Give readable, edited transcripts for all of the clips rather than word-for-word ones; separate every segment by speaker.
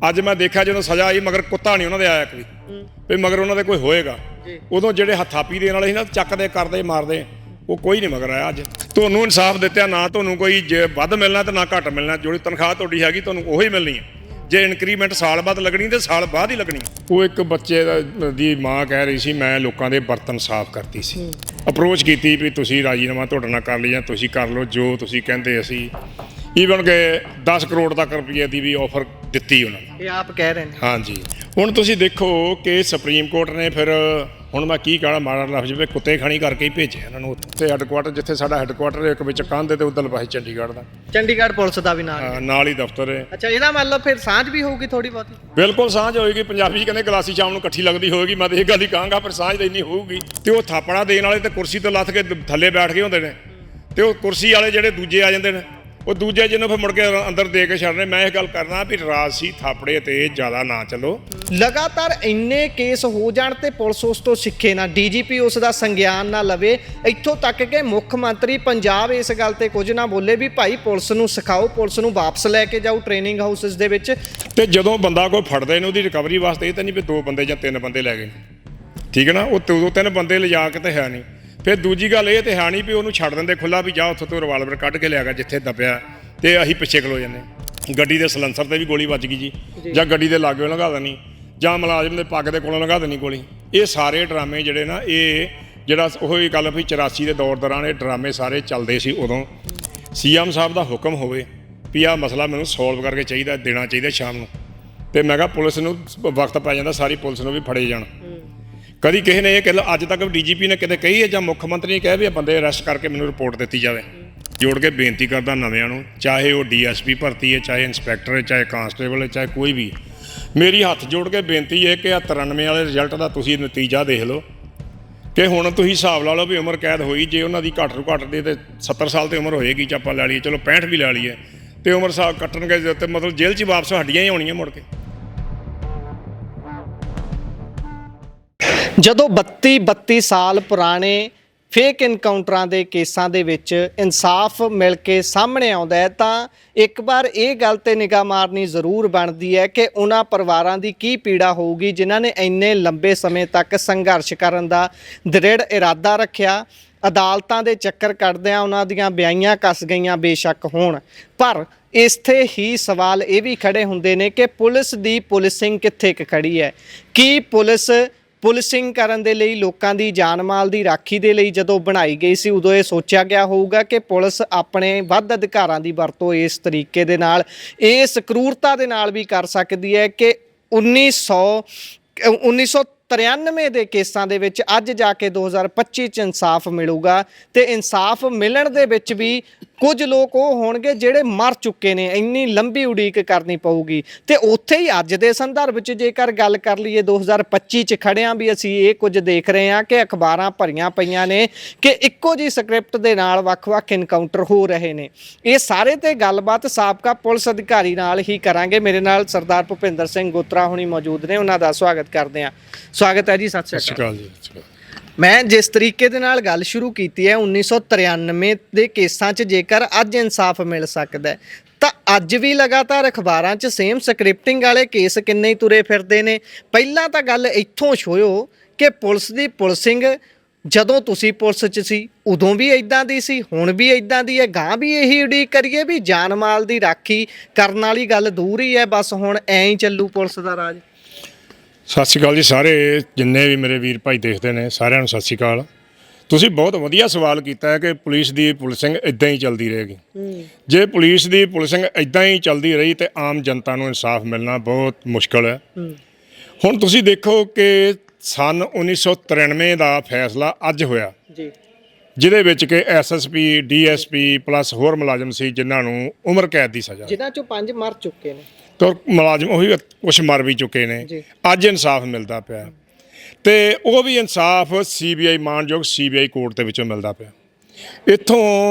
Speaker 1: ਅੱਜ मैं देखा जो सज़ा आई मगर कुत्ता नहीं उन्होंने आया कोई भी मगर उन्होंने कोई होएगा उदों जो हथापी देने वाले ना चकते करते मारते वो कोई नहीं मगर आया अज ਤੁਹਾਨੂੰ इंसाफ दिता ना ਤੁਹਾਨੂੰ कोई जे ਵੱਧ मिलना तो ना घट मिलना जो तनख्वाह ਤੁਹਾਡੀ हैगी ਤੁਹਾਨੂੰ ਉਹੀ मिलनी है जे इनक्रीमेंट साल बाद लगनी तो साल बाद ही लगनी वो एक बच्चे दी माँ कह रही सी मैं लोगों के बर्तन साफ करती सी अप्रोच की भी तुसी राजीनामा ਤੁਹਾਡੇ ਨਾਲ कर लिया तुसी कर लो जो तुसी कहते असी ईवन के 10 करोड़ तक रुपये की भी ऑफर दी उन्होंने
Speaker 2: आप कह रहे हैं
Speaker 1: हाँ जी हुण तुसी देखो कि सुप्रीम कोर्ट ने फिर हुण मैं की कहना माड़ा लफ्ज़ भी कुत्ते खानी करके ही भेजे इन्होंने उत्थे हैडकुआटर जिथे साडा हैडकुआटर एक विच कंध ते उधर पासे
Speaker 2: चंडीगढ़ पुलिस का भी
Speaker 1: नाल ही दफ्तर है
Speaker 2: अच्छा ਇਹਦਾ मतलब फिर सांझ भी होगी थोड़ी बहुत
Speaker 1: बिल्कुल सांझ होएगी पंजाबी कहते गलासी शाम ਨੂੰ ਇਕੱਠੀ लगती होएगी मैं तो ये गल ही कहांगा पर सांझ तो इन्नी होगी तो वो थापड़ा देने वाले तो कुर्सी तो लथ के थले बैठ गए होंदे ने ते वो कुर्सी वाले ਜਿਹੜੇ ਦੂਜੇ आ जाते हैं वो दूजे जिन्होंने फिर मुड़ के अंदर दे के छड़ने मैं ये गल करना भी राजसी थापड़े ते ज़्यादा ना चलो
Speaker 2: लगातार इन्ने केस हो जाण ते पुलिस उस तो सिखे ना DGP उस दा संज्ञान ना लवे इत्थों तक कि मुख मंत्री पंजाब इस गल ते कुछ ना बोले भी भाई पुलिस नूं सिखाओ पुलिस नूं वापस लैके जाओ ट्रेनिंग हाउसिस दे विच
Speaker 1: ते जदों बंदा कोई फड़दे ने उहदी रिकवरी वास्ते ये तो नहीं भी 2 बंदे जां 3 बंदे लै गए ठीक है ना वो 2-3 बंदे लिजा के तो है नहीं फिर दूजी गल ये तो है नहीं भी उन्होंने छड़ देंगे खुला भी जा उत्थों तो रिवाल्वर कढ़ के लिया गया जिथे दबिया तो असीं पिछे खलो जाने गड्डी के सलैंसर से भी गोली बज गई जी जां गड्डी के लागे लंघा देनी जां मुलाजम के पग के कोलों लंघा देनी गोली ये सारे ड्रामे जिहड़े ना ये जिहड़ा ओही गल भी 84 के दौर दौरान ये ड्रामे सारे चलते सी उदों CM साहब का हुक्म होवे भी आ मसला मैनूं सॉल्व करके चाहिए देना चाहिए शाम नूं ते मैं कहा पुलिस नूं वक्त पै जांदा सारी पुलिस नूं भी फड़े जाण कभी किसी ने यह कह अज तक DGP ने कितने कही है या मुख्य मंत्री ने कहा भी बंदे अरेस्ट करके मैंने रिपोर्ट दी जाए जोड़ के बेनती करता नव्या नूं चाहे वो DSP भर्ती है चाहे इंस्पैक्टर है चाहे कांस्टेबल है चाहे कोई भी मेरी हथ जोड़ के बेनती है कि 93 वाले रिजल्ट का तुसीं नतीजा देख लो कि हुण तुसीं हिसाब ला लो भी उम्र कैद हुई जे उन्हों की घट तो घट दे 70 साल तो उम्र होएगी च आपां लै लईए चलो 65 भी लै लईए तो उम्र साल कट्टणगे तो मतलब जेल च वापस हड्डियां ही होणीआं मुड़ के
Speaker 2: ਜਦੋਂ 32 ਸਾਲ ਪੁਰਾਣੇ ਫੇਕ ਇਨਕਾਊਂਟਰਾਂ ਦੇ ਕੇਸਾਂ ਦੇ ਵਿੱਚ ਇਨਸਾਫ ਮਿਲ ਕੇ ਸਾਹਮਣੇ ਆਉਂਦਾ ਹੈ ਤਾਂ ਇੱਕ ਵਾਰ ਇਹ ਗੱਲ ਤੇ ਨਿਗਾਹ ਮਾਰਨੀ ਜ਼ਰੂਰ ਬਣਦੀ ਹੈ ਕਿ ਉਹਨਾਂ ਪਰਿਵਾਰਾਂ ਦੀ ਕੀ ਪੀੜਾ ਹੋਊਗੀ ਜਿਨ੍ਹਾਂ ਨੇ ਇੰਨੇ ਲੰਬੇ ਸਮੇਂ ਤੱਕ ਸੰਘਰਸ਼ ਕਰਨ ਦਾ ਦ੍ਰਿੜ ਇਰਾਦਾ ਰੱਖਿਆ ਅਦਾਲਤਾਂ ਦੇ ਚੱਕਰ ਕੱਢਦਿਆਂ ਉਹਨਾਂ ਦੀਆਂ ਵਿਆਹੀਆਂ ਕੱਸ ਗਈਆਂ ਬੇਸ਼ੱਕ ਹੋਣ ਪਰ ਇੱਥੇ ਹੀ ਸਵਾਲ ਇਹ ਵੀ ਖੜੇ ਹੁੰਦੇ ਨੇ ਕਿ ਪੁਲਿਸ ਦੀ ਪੁਲਿਸਿੰਗ ਕਿੱਥੇ ਖੜੀ ਹੈ ਕੀ ਪੁਲਿਸਿੰਗ ਕਰਨ ਦੇ ਲਈ ਲੋਕਾਂ ਦੀ ਜਾਨ ਮਾਲ ਦੀ ਰਾਖੀ ਦੇ ਲਈ ਜਦੋਂ ਬਣਾਈ ਗਈ ਸੀ ਉਦੋਂ ਇਹ ਸੋਚਿਆ ਗਿਆ ਹੋਊਗਾ ਕਿ ਪੁਲਿਸ ਆਪਣੇ ਵੱਧ ਅਧਿਕਾਰਾਂ ਦੀ ਵਰਤੋਂ ਇਸ ਤਰੀਕੇ ਦੇ ਨਾਲ ਇਸ ਕਰੂਰਤਾ ਦੇ ਨਾਲ ਵੀ ਕਰ ਸਕਦੀ ਹੈ ਕਿ 1993 ਦੇ ਕੇਸਾਂ ਦੇ ਵਿੱਚ ਅੱਜ ਜਾ ਕੇ 2025 ਚ ਇਨਸਾਫ ਮਿਲੂਗਾ ਤੇ ਇਨਸਾਫ ਮਿਲਣ ਦੇ ਵਿੱਚ ਵੀ ਕੁਝ ਲੋਕ ਉਹ ਹੋਣਗੇ ਜਿਹੜੇ ਮਰ ਚੁੱਕੇ ਨੇ ਇੰਨੀ ਲੰਬੀ ਉਡੀਕ ਕਰਨੀ ਪਊਗੀ ਤੇ ਉੱਥੇ ਹੀ ਅੱਜ ਦੇ ਸੰਦਰਭ 'ਚ ਜੇਕਰ ਗੱਲ ਕਰ ਲਈਏ 2025 ਚ ਖੜਿਆਂ ਵੀ ਅਸੀਂ ਇਹ ਕੁਝ ਦੇਖ ਰਹੇ ਹਾਂ ਕਿ ਅਖਬਾਰਾਂ ਭਰੀਆਂ ਪਈਆਂ ਨੇ ਕਿ ਇੱਕੋ ਜਿਹੀ ਸਕ੍ਰਿਪਟ ਦੇ ਨਾਲ ਵੱਖ-ਵੱਖ ਇਨਕਾਊਂਟਰ ਹੋ ਰਹੇ ਨੇ ਇਹ ਸਾਰੇ ਤੇ ਗੱਲਬਾਤ ਸਾਬਕਾ ਪੁਲਿਸ ਅਧਿਕਾਰੀ ਨਾਲ ਹੀ ਕਰਾਂਗੇ ਮੇਰੇ ਨਾਲ ਸਰਦਾਰ ਭੁਪਿੰਦਰ ਸਿੰਘ ਗੋਤਰਾ ਹੁਣੀ ਮੌਜੂਦ ਨੇ ਉਹਨਾਂ ਦਾ ਸਵਾਗਤ ਕਰਦੇ ਹਾਂ स्वागत है जी सत श्री अकाल जी मैं जिस तरीके दे नाल गल शुरू की है 1993 के केसां च जेकर अज इंसाफ मिल सकता है तो अज भी लगातार अखबारां च सेम स्क्रिप्टिंग वाले केस किन्ने ही तुरे फिरदे ने पहलां तां गल इत्थों छोयो कि पुलिस दी पुलिसिंग ਜਦੋਂ ਤੁਸੀਂ ਪੁਲਿਸ 'ਚ ਸੀ ਉਦੋਂ ਵੀ ਇੱਦਾਂ ਦੀ ਸੀ ਹੁਣ ਵੀ ਇੱਦਾਂ ਦੀ ਹੈ ਗਾਂ ਵੀ ਇਹੀ ਉਡੀਕ ਕਰੀਏ ਵੀ ਜਾਨ ਮਾਲ ਦੀ ਰਾਖੀ ਕਰਨ ਵਾਲੀ ਗੱਲ ਦੂਰ ਹੀ ਹੈ ਬਸ ਹੁਣ ਐਂ ਹੀ ਚੱਲੂ ਪੁਲਿਸ ਦਾ ਰਾਜ
Speaker 1: सत श्री अकाल जी सारे जिन्ने भी मेरे वीर भाई देखते हैं सारिਆਂ ਨੂੰ सत श्री अकाल ਤੁਸੀਂ बहुत ਵਧੀਆ सवाल किया है कि पुलिस की पुलिसिंग इदां ही चलती रहेगी जे पुलिस की पुलिसिंग इदां ही चलती रही तो आम जनता को इंसाफ मिलना बहुत मुश्किल है हुण तुसीं देखो कि सन 1993 का फैसला अज होया ਜਿਹਦੇ ਵਿੱਚ ਕਿ SSP DSP प्लस होर मुलाजम सी जिन्हां नूं उम्र कैद की सज़ा
Speaker 2: जिन्हां चों 5 मर चुके ने
Speaker 1: तो मुलाजम उही कुछ मर भी चुके ने अज इंसाफ मिलता पिया तो वह भी इंसाफ CBI मानयोग CBI कोर्ट के विचों मिलता पिया इत्थों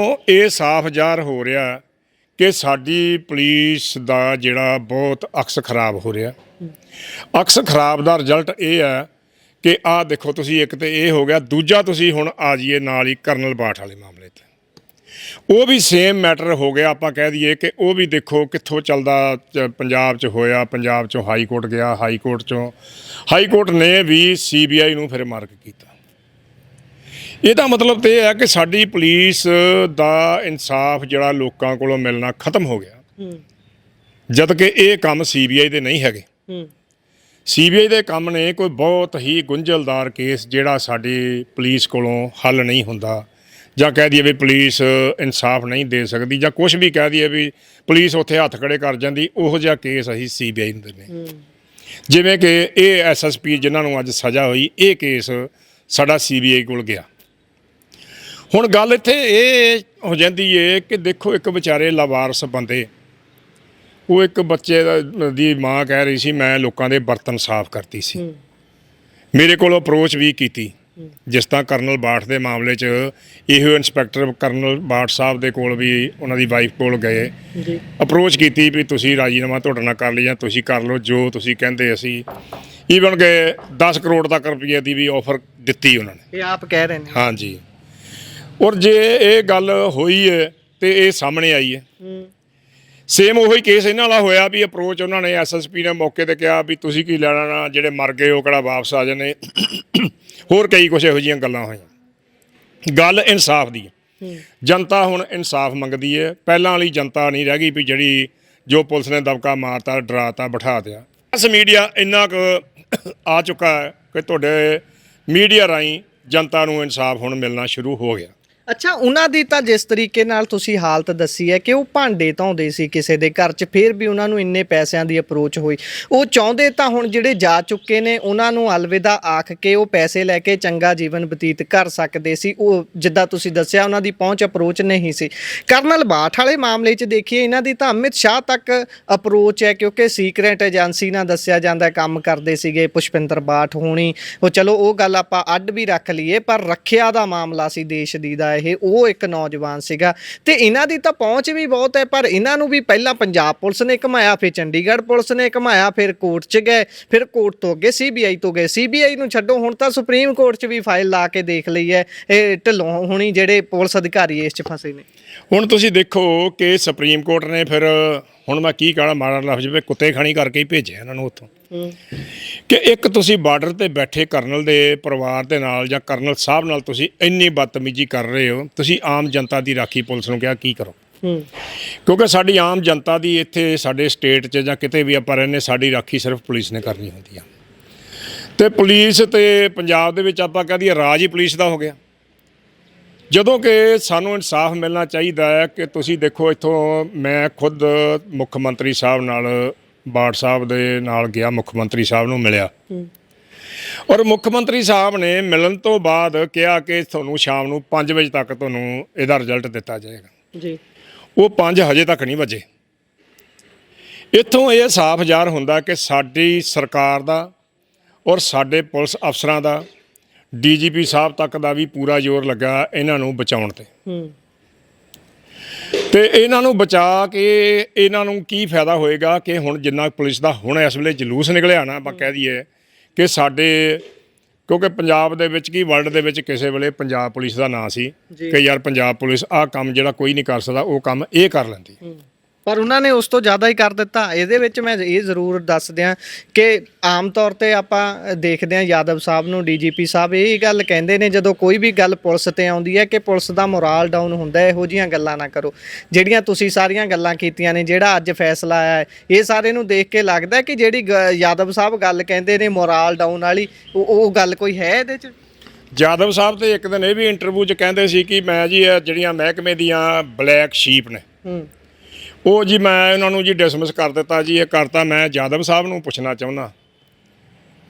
Speaker 1: ये साफ ज़ाहिर हो रहा कि साडी पुलिस का जिहड़ा बहुत अक्स खराब हो रहा अक्स खराब का रिजल्ट ये है कि आ देखो तुसी एक तो ये हो गया दूजा तुसी हुण आ जाइए नाल ही करनल बाठ वाले मामले ते ਉਹ ਵੀ ਸੇਮ ਮੈਟਰ ਹੋ ਗਿਆ। ਆਪਾਂ ਕਹਿ ਦਈਏ ਕਿ ਉਹ ਵੀ ਦੇਖੋ ਕਿੱਥੋਂ ਚੱਲਦਾ, ਪੰਜਾਬ 'ਚ ਹੋਇਆ, ਪੰਜਾਬ 'ਚੋਂ ਹਾਈ ਕੋਰਟ ਗਿਆ, ਹਾਈ ਕੋਰਟ ਨੇ ਵੀ CBI ਨੂੰ ਫਿਰ ਮਾਰਕ ਕੀਤਾ। ਇਹਦਾ ਮਤਲਬ ਤੇ ਇਹ ਹੈ ਕਿ ਸਾਡੀ ਪੁਲਿਸ ਦਾ ਇਨਸਾਫ ਜਿਹੜਾ ਲੋਕਾਂ ਕੋਲੋਂ ਮਿਲਣਾ ਖਤਮ ਹੋ ਗਿਆ, ਜਦ ਕਿ ਇਹ ਕੰਮ CBI ਦੇ ਨਹੀਂ ਹੈਗੇ। CBI ਦੇ ਕੰਮ ਨੇ ਕੋਈ ਬਹੁਤ ਹੀ ਗੁੰਝਲਦਾਰ ਕੇਸ ਜਿਹੜਾ ਸਾਡੀ ਪੁਲਿਸ ਕੋਲੋਂ ਹੱਲ ਨਹੀਂ ਹੁੰਦਾ, ਜਾਂ ਕਹਿ ਦਈਏ ਵੀ ਪੁਲਿਸ ਇਨਸਾਫ ਨਹੀਂ ਦੇ ਸਕਦੀ, ਜਾਂ ਕੁਛ ਵੀ ਕਹਿ ਦਈਏ ਵੀ ਪੁਲਿਸ ਉੱਥੇ ਹੱਥ ਖੜੇ ਕਰ ਜਾਂਦੀ, ਉਹੋ ਜਿਹਾ ਕੇਸ ਅਸੀਂ CBI ਨੂੰ ਦਿੰਦੇ। ਜਿਵੇਂ ਕਿ ਇਹ SSP ਜਿਨ੍ਹਾਂ ਨੂੰ ਅੱਜ ਸਜ਼ਾ ਹੋਈ, ਇਹ ਕੇਸ ਸਾਡਾ CBI ਕੋਲ ਗਿਆ। ਹੁਣ ਗੱਲ ਇੱਥੇ ਇਹ ਹੋ ਜਾਂਦੀ ਏ ਕਿ ਦੇਖੋ ਇੱਕ ਵਿਚਾਰੇ ਲਾਵਾਰਸ ਬੰਦੇ, ਉਹ ਇੱਕ ਬੱਚੇ ਦੀ ਮਾਂ ਕਹਿ ਰਹੀ ਸੀ ਮੈਂ ਲੋਕਾਂ ਦੇ ਬਰਤਨ ਸਾਫ਼ ਕਰਤੀ ਸੀ, ਮੇਰੇ ਕੋਲ ਅਪਰੋਚ ਵੀ ਕੀਤੀ। ਜਿਸ ਤਰ੍ਹਾਂ ਕਰਨਲ ਬਾਠ ਦੇ ਮਾਮਲੇ 'ਚ ਇਹੋ ਇੰਸਪੈਕਟਰ ਕਰਨਲ ਬਾਠ ਸਾਹਿਬ ਦੇ ਕੋਲ ਵੀ ਉਹਨਾਂ ਦੀ ਵਾਈਫ ਕੋਲ ਗਏ, ਅਪਰੋਚ ਕੀਤੀ ਵੀ ਤੁਸੀਂ ਰਾਜੀਨਾਮਾ ਤੁਹਾਡੇ ਨਾਲ ਕਰ ਲਈ ਜਾਂ ਤੁਸੀਂ ਕਰ ਲਓ ਜੋ ਤੁਸੀਂ ਕਹਿੰਦੇ। ਅਸੀਂ ਈਵਨ ਕਿ 10 ਕਰੋੜ ਤੱਕ ਰੁਪਏ ਦੀ ਵੀ ਆਫਰ ਦਿੱਤੀ ਉਹਨਾਂ ਨੇ।
Speaker 2: ਇਹ ਆਪ ਕਹਿ ਰਹੇ ਨੇ।
Speaker 1: ਹਾਂਜੀ, ਔਰ ਜੇ ਇਹ ਗੱਲ ਹੋਈ ਹੈ ਤੇ ਇਹ ਸਾਹਮਣੇ ਆਈ ਹੈ। ਸੇਮ ਉਹੀ ਕੇਸ ਇਹਨਾਂ ਵਾਲਾ ਹੋਇਆ ਵੀ ਅਪਰੋਚ ਉਹਨਾਂ ਨੇ SSP ਨੇ ਮੌਕੇ ਤੇ ਕਿਹਾ ਵੀ ਤੁਸੀਂ ਕੀ ਲੈਣਾ ਨਾ, ਜਿਹੜੇ ਮਰ ਗਏ ਉਹ ਕਿਹੜਾ ਵਾਪਸ ਆ ਜਾਣੇ, ਹੋਰ ਕਈ ਕੁਛ ਇਹੋ ਜਿਹੀਆਂ ਗੱਲਾਂ ਹੋਈਆਂ। ਗੱਲ ਇਨਸਾਫ ਦੀ ਹੈ। ਜਨਤਾ ਹੁਣ ਇਨਸਾਫ ਮੰਗਦੀ ਹੈ। ਪਹਿਲਾਂ ਵਾਲੀ ਜਨਤਾ ਨਹੀਂ ਰਹਿ ਗਈ ਵੀ ਜਿਹੜੀ ਜੋ ਪੁਲਿਸ ਨੇ ਦਬਕਾ ਮਾਰਤਾ, ਡਰਾਤਾ, ਬਿਠਾ ਦਿਆ। ਇਸ ਮੀਡੀਆ ਇੰਨਾ ਕੁ ਆ ਚੁੱਕਾ ਹੈ ਕਿ ਤੁਹਾਡੇ ਮੀਡੀਆ ਰਾਹੀਂ ਜਨਤਾ ਨੂੰ ਇਨਸਾਫ ਹੁਣ ਮਿਲਣਾ ਸ਼ੁਰੂ ਹੋ ਗਿਆ।
Speaker 2: ਅੱਛਾ, ਉਹਨਾਂ ਦੀ ਤਾਂ ਜਿਸ ਤਰੀਕੇ ਨਾਲ ਤੁਸੀਂ ਹਾਲਤ ਦੱਸੀ ਹੈ ਕਿ ਉਹ ਭਾਂਡੇ ਧੋਂਦੇ ਸੀ ਕਿਸੇ ਦੇ ਘਰ 'ਚ, ਫਿਰ ਵੀ ਉਹਨਾਂ ਨੂੰ ਇੰਨੇ ਪੈਸਿਆਂ ਦੀ ਅਪਰੋਚ ਹੋਈ। ਉਹ ਚਾਹੁੰਦੇ ਤਾਂ ਹੁਣ ਜਿਹੜੇ ਜਾ ਚੁੱਕੇ ਨੇ ਉਹਨਾਂ ਨੂੰ ਅਲਵਿਦਾ ਆਖ ਕੇ ਉਹ ਪੈਸੇ ਲੈ ਕੇ ਚੰਗਾ ਜੀਵਨ ਬਤੀਤ ਕਰ ਸਕਦੇ ਸੀ। ਉਹ ਜਿੱਦਾਂ ਤੁਸੀਂ ਦੱਸਿਆ ਉਹਨਾਂ ਦੀ ਪਹੁੰਚ ਅਪਰੋਚ ਨਹੀਂ ਸੀ। ਕਰਨਲ ਬਾਠ ਵਾਲੇ ਮਾਮਲੇ 'ਚ ਦੇਖੀਏ, ਇਹਨਾਂ ਦੀ ਤਾਂ ਅਮਿਤ ਸ਼ਾਹ ਤੱਕ ਅਪਰੋਚ ਹੈ, ਕਿਉਂਕਿ ਸੀਕ੍ਰੇਟ ਏਜੰਸੀ ਨਾਲ ਦੱਸਿਆ ਜਾਂਦਾ ਕੰਮ ਕਰਦੇ ਸੀਗੇ ਪੁਸ਼ਪਿੰਦਰ ਬਾਠ ਹੋਣੀ। ਉਹ ਚਲੋ ਉਹ ਗੱਲ ਆਪਾਂ ਅੱਡ ਵੀ ਰੱਖ ਲਈਏ, ਪਰ ਰੱਖਿਆ ਦਾ ਮਾਮਲਾ ਸੀ ਦੇਸ਼ ਦੀ ਦਾ ਇਹ, ਉਹ ਇੱਕ ਨੌਜਵਾਨ ਸੀਗਾ ਤੇ ਇਹਨਾਂ ਦੀ ਤਾਂ ਪਹੁੰਚ ਵੀ ਬਹੁਤ ਹੈ। ਪਰ ਇਹਨਾਂ ਨੂੰ ਵੀ ਪਹਿਲਾਂ ਪੰਜਾਬ ਪੁਲਿਸ ਨੇ ਘੁਮਾਇਆ, ਫਿਰ ਚੰਡੀਗੜ੍ਹ ਪੁਲਿਸ ਨੇ ਘੁਮਾਇਆ, ਫਿਰ ਕੋਰਟ 'ਚ ਗਏ, ਫਿਰ ਕੋਰਟ ਤੋਂ ਅੱਗੇ CBI ਤੋਂ ਗਏ। CBI ਨੂੰ ਛੱਡੋ, ਹੁਣ ਤਾਂ ਸੁਪਰੀਮ ਕੋਰਟ 'ਚ ਵੀ ਫਾਈਲ ਲਾ ਕੇ ਦੇਖ ਲਈ ਹੈ। ਇਹ ਢਿੱਲੋਂ ਹੁਣੀ ਜਿਹੜੇ ਪੁਲਿਸ ਅਧਿਕਾਰੀ ਇਸ 'ਚ ਫਸੇ ਨੇ।
Speaker 1: ਹੁਣ ਤੁਸੀਂ ਦੇਖੋ ਕਿ ਸੁਪਰੀਮ ਕੋਰਟ ਨੇ ਫਿਰ, ਹੁਣ ਮੈਂ ਕੀ ਕਹਾਂ, ਮਾੜਾ ਲਫ਼ਜ਼ ਵੀ ਕੁੱਤੇ ਖਾਣੀ ਕਰਕੇ ਹੀ ਭੇਜਿਆ ਇਹਨਾਂ ਨੂੰ ਉੱਥੋਂ। ਕਿ ਇੱਕ ਤੁਸੀਂ ਬਾਰਡਰ ਤੇ ਬੈਠੇ ਕਰਨਲ ਦੇ ਪਰਿਵਾਰ ਦੇ ਨਾਲ ਜਾਂ ਕਰਨਲ ਸਾਹਿਬ ਨਾਲ ਤੁਸੀਂ ਇੰਨੀ ਬਦਤਮੀਜ਼ੀ ਕਰ ਰਹੇ ਹੋ, ਤੁਸੀਂ ਆਮ ਜਨਤਾ ਦੀ ਰਾਖੀ ਪੁਲਿਸ ਨੂੰ ਕਿਹਾ ਕੀ ਕਰੋ। ਕਿਉਂਕਿ ਸਾਡੀ ਆਮ ਜਨਤਾ ਦੀ ਇੱਥੇ ਸਾਡੇ ਸਟੇਟ 'ਚ ਜਾਂ ਕਿਤੇ ਵੀ ਆਪਾਂ ਰਹਿੰਦੇ, ਸਾਡੀ ਰਾਖੀ ਸਿਰਫ ਪੁਲਿਸ ਨੇ ਕਰਨੀ ਹੁੰਦੀ ਆ। ਤੇ ਪੁਲਿਸ ਤੇ ਪੰਜਾਬ ਦੇ ਵਿੱਚ ਆਪਾਂ ਕਹਿ ਦਈਏ ਰਾਜ ਹੀ ਪੁਲਿਸ ਦਾ ਹੋ ਗਿਆ, ਜਦੋਂ ਕਿ ਸਾਨੂੰ ਇਨਸਾਫ ਮਿਲਣਾ ਚਾਹੀਦਾ ਹੈ। ਕਿ ਤੁਸੀਂ ਦੇਖੋ, ਇੱਥੋਂ ਮੈਂ ਖੁਦ ਮੁੱਖ ਮੰਤਰੀ ਸਾਹਿਬ ਨਾਲ, ਬਾਠ ਸਾਹਿਬ ਦੇ ਨਾਲ ਗਿਆ, ਮੁੱਖ ਮੰਤਰੀ ਸਾਹਿਬ ਨੂੰ ਮਿਲਿਆ, ਔਰ ਮੁੱਖ ਮੰਤਰੀ ਸਾਹਿਬ ਨੇ ਮਿਲਣ ਤੋਂ ਬਾਅਦ ਕਿਹਾ ਕਿ ਤੁਹਾਨੂੰ ਸ਼ਾਮ ਨੂੰ 5 ਵਜੇ ਤੱਕ ਤੁਹਾਨੂੰ ਇਹਦਾ ਰਿਜ਼ਲਟ ਦਿੱਤਾ ਜਾਏਗਾ ਜੀ। ਉਹ 5 ਹਜੇ ਤੱਕ ਨਹੀਂ ਵੱਜੇ। ਇੱਥੋਂ ਇਹ ਸਾਫ਼ ਜ਼ਾਹਰ ਹੁੰਦਾ ਕਿ ਸਾਡੀ ਸਰਕਾਰ ਦਾ ਔਰ ਸਾਡੇ ਪੁਲਿਸ ਅਫਸਰਾਂ ਦਾ, DGP ਸਾਹਿਬ ਤੱਕ ਦਾ ਵੀ ਪੂਰਾ ਜ਼ੋਰ ਲੱਗਾ ਇਹਨਾਂ ਨੂੰ ਬਚਾਉਣ ਤੇ। ਤੇ ਇਹਨਾਂ ਨੂੰ ਬਚਾ ਕੇ ਇਹਨਾਂ ਨੂੰ ਕੀ ਫਾਇਦਾ ਹੋਏਗਾ ਕਿ ਹੁਣ ਜਿੰਨਾ ਪੁਲਿਸ ਦਾ ਹੁਣ ਇਸ ਵੇਲੇ ਜਲੂਸ ਨਿਕਲਿਆ ਨਾ, ਆਪਾਂ ਕਹਿ ਦਈਏ ਕਿ ਸਾਡੇ, ਕਿਉਂਕਿ ਪੰਜਾਬ ਦੇ ਵਿੱਚ ਕੀ ਵਰਲਡ ਦੇ ਵਿੱਚ ਕਿਸੇ ਵੇਲੇ ਪੰਜਾਬ ਪੁਲਿਸ ਦਾ ਨਾਂ ਸੀ ਕਿ ਯਾਰ ਪੰਜਾਬ ਪੁਲਿਸ ਆਹ ਕੰਮ ਜਿਹੜਾ ਕੋਈ ਨਹੀਂ ਕਰ ਸਕਦਾ, ਉਹ ਕੰਮ ਇਹ ਕਰ ਲੈਂਦੀ। ਪਰ ਉਹਨਾਂ ਨੇ ਉਸ ਤੋਂ ਜ਼ਿਆਦਾ ਹੀ ਕਰ ਦਿੱਤਾ। ਇਹਦੇ ਵਿੱਚ ਮੈਂ ਇਹ ਜ਼ਰੂਰ ਦੱਸ ਦਿਆਂ ਕਿ ਆਮ ਤੌਰ 'ਤੇ ਆਪਾਂ ਦੇਖਦੇ ਹਾਂ ਯਾਦਵ ਸਾਹਿਬ ਨੂੰ, DGP ਸਾਹਿਬ ਇਹ ਗੱਲ ਕਹਿੰਦੇ ਨੇ ਜਦੋਂ ਕੋਈ ਵੀ ਗੱਲ ਪੁਲਿਸ 'ਤੇ ਆਉਂਦੀ ਹੈ ਕਿ ਪੁਲਿਸ ਦਾ ਮੋਰਾਲ ਡਾਊਨ ਹੁੰਦਾ, ਇਹੋ ਜਿਹੀਆਂ ਗੱਲਾਂ ਨਾ ਕਰੋ ਜਿਹੜੀਆਂ ਤੁਸੀਂ ਸਾਰੀਆਂ ਗੱਲਾਂ ਕੀਤੀਆਂ ਨੇ। ਜਿਹੜਾ ਅੱਜ ਫੈਸਲਾ ਆਇਆ ਹੈ, ਇਹ ਸਾਰੇ ਨੂੰ ਦੇਖ ਕੇ ਲੱਗਦਾ ਕਿ ਜਿਹੜੀ ਯਾਦਵ ਸਾਹਿਬ ਗੱਲ ਕਹਿੰਦੇ ਨੇ ਮੋਰਾਲ ਡਾਊਨ ਵਾਲੀ, ਉਹ ਗੱਲ ਕੋਈ ਹੈ ਇਹਦੇ 'ਚ? ਯਾਦਵ ਸਾਹਿਬ ਤੇ ਇੱਕ ਦਿਨ ਇਹ ਵੀ ਇੰਟਰਵਿਊ 'ਚ ਕਹਿੰਦੇ ਸੀ ਕਿ ਮੈਂ ਜੀ ਇਹ ਜਿਹੜੀਆਂ ਮਹਿਕਮੇ ਦੀਆਂ ਬਲੈਕ ਸ਼ੀਪ ਨੇ, ਉਹ ਜੀ ਮੈਂ ਉਹਨਾਂ ਨੂੰ ਜੀ ਡਿਸਮਿਸ ਕਰ ਦਿੱਤਾ ਜੀ, ਇਹ ਕਰਤਾ। ਮੈਂ ਯਾਦਵ ਸਾਹਿਬ ਨੂੰ ਪੁੱਛਣਾ ਚਾਹੁੰਦਾ,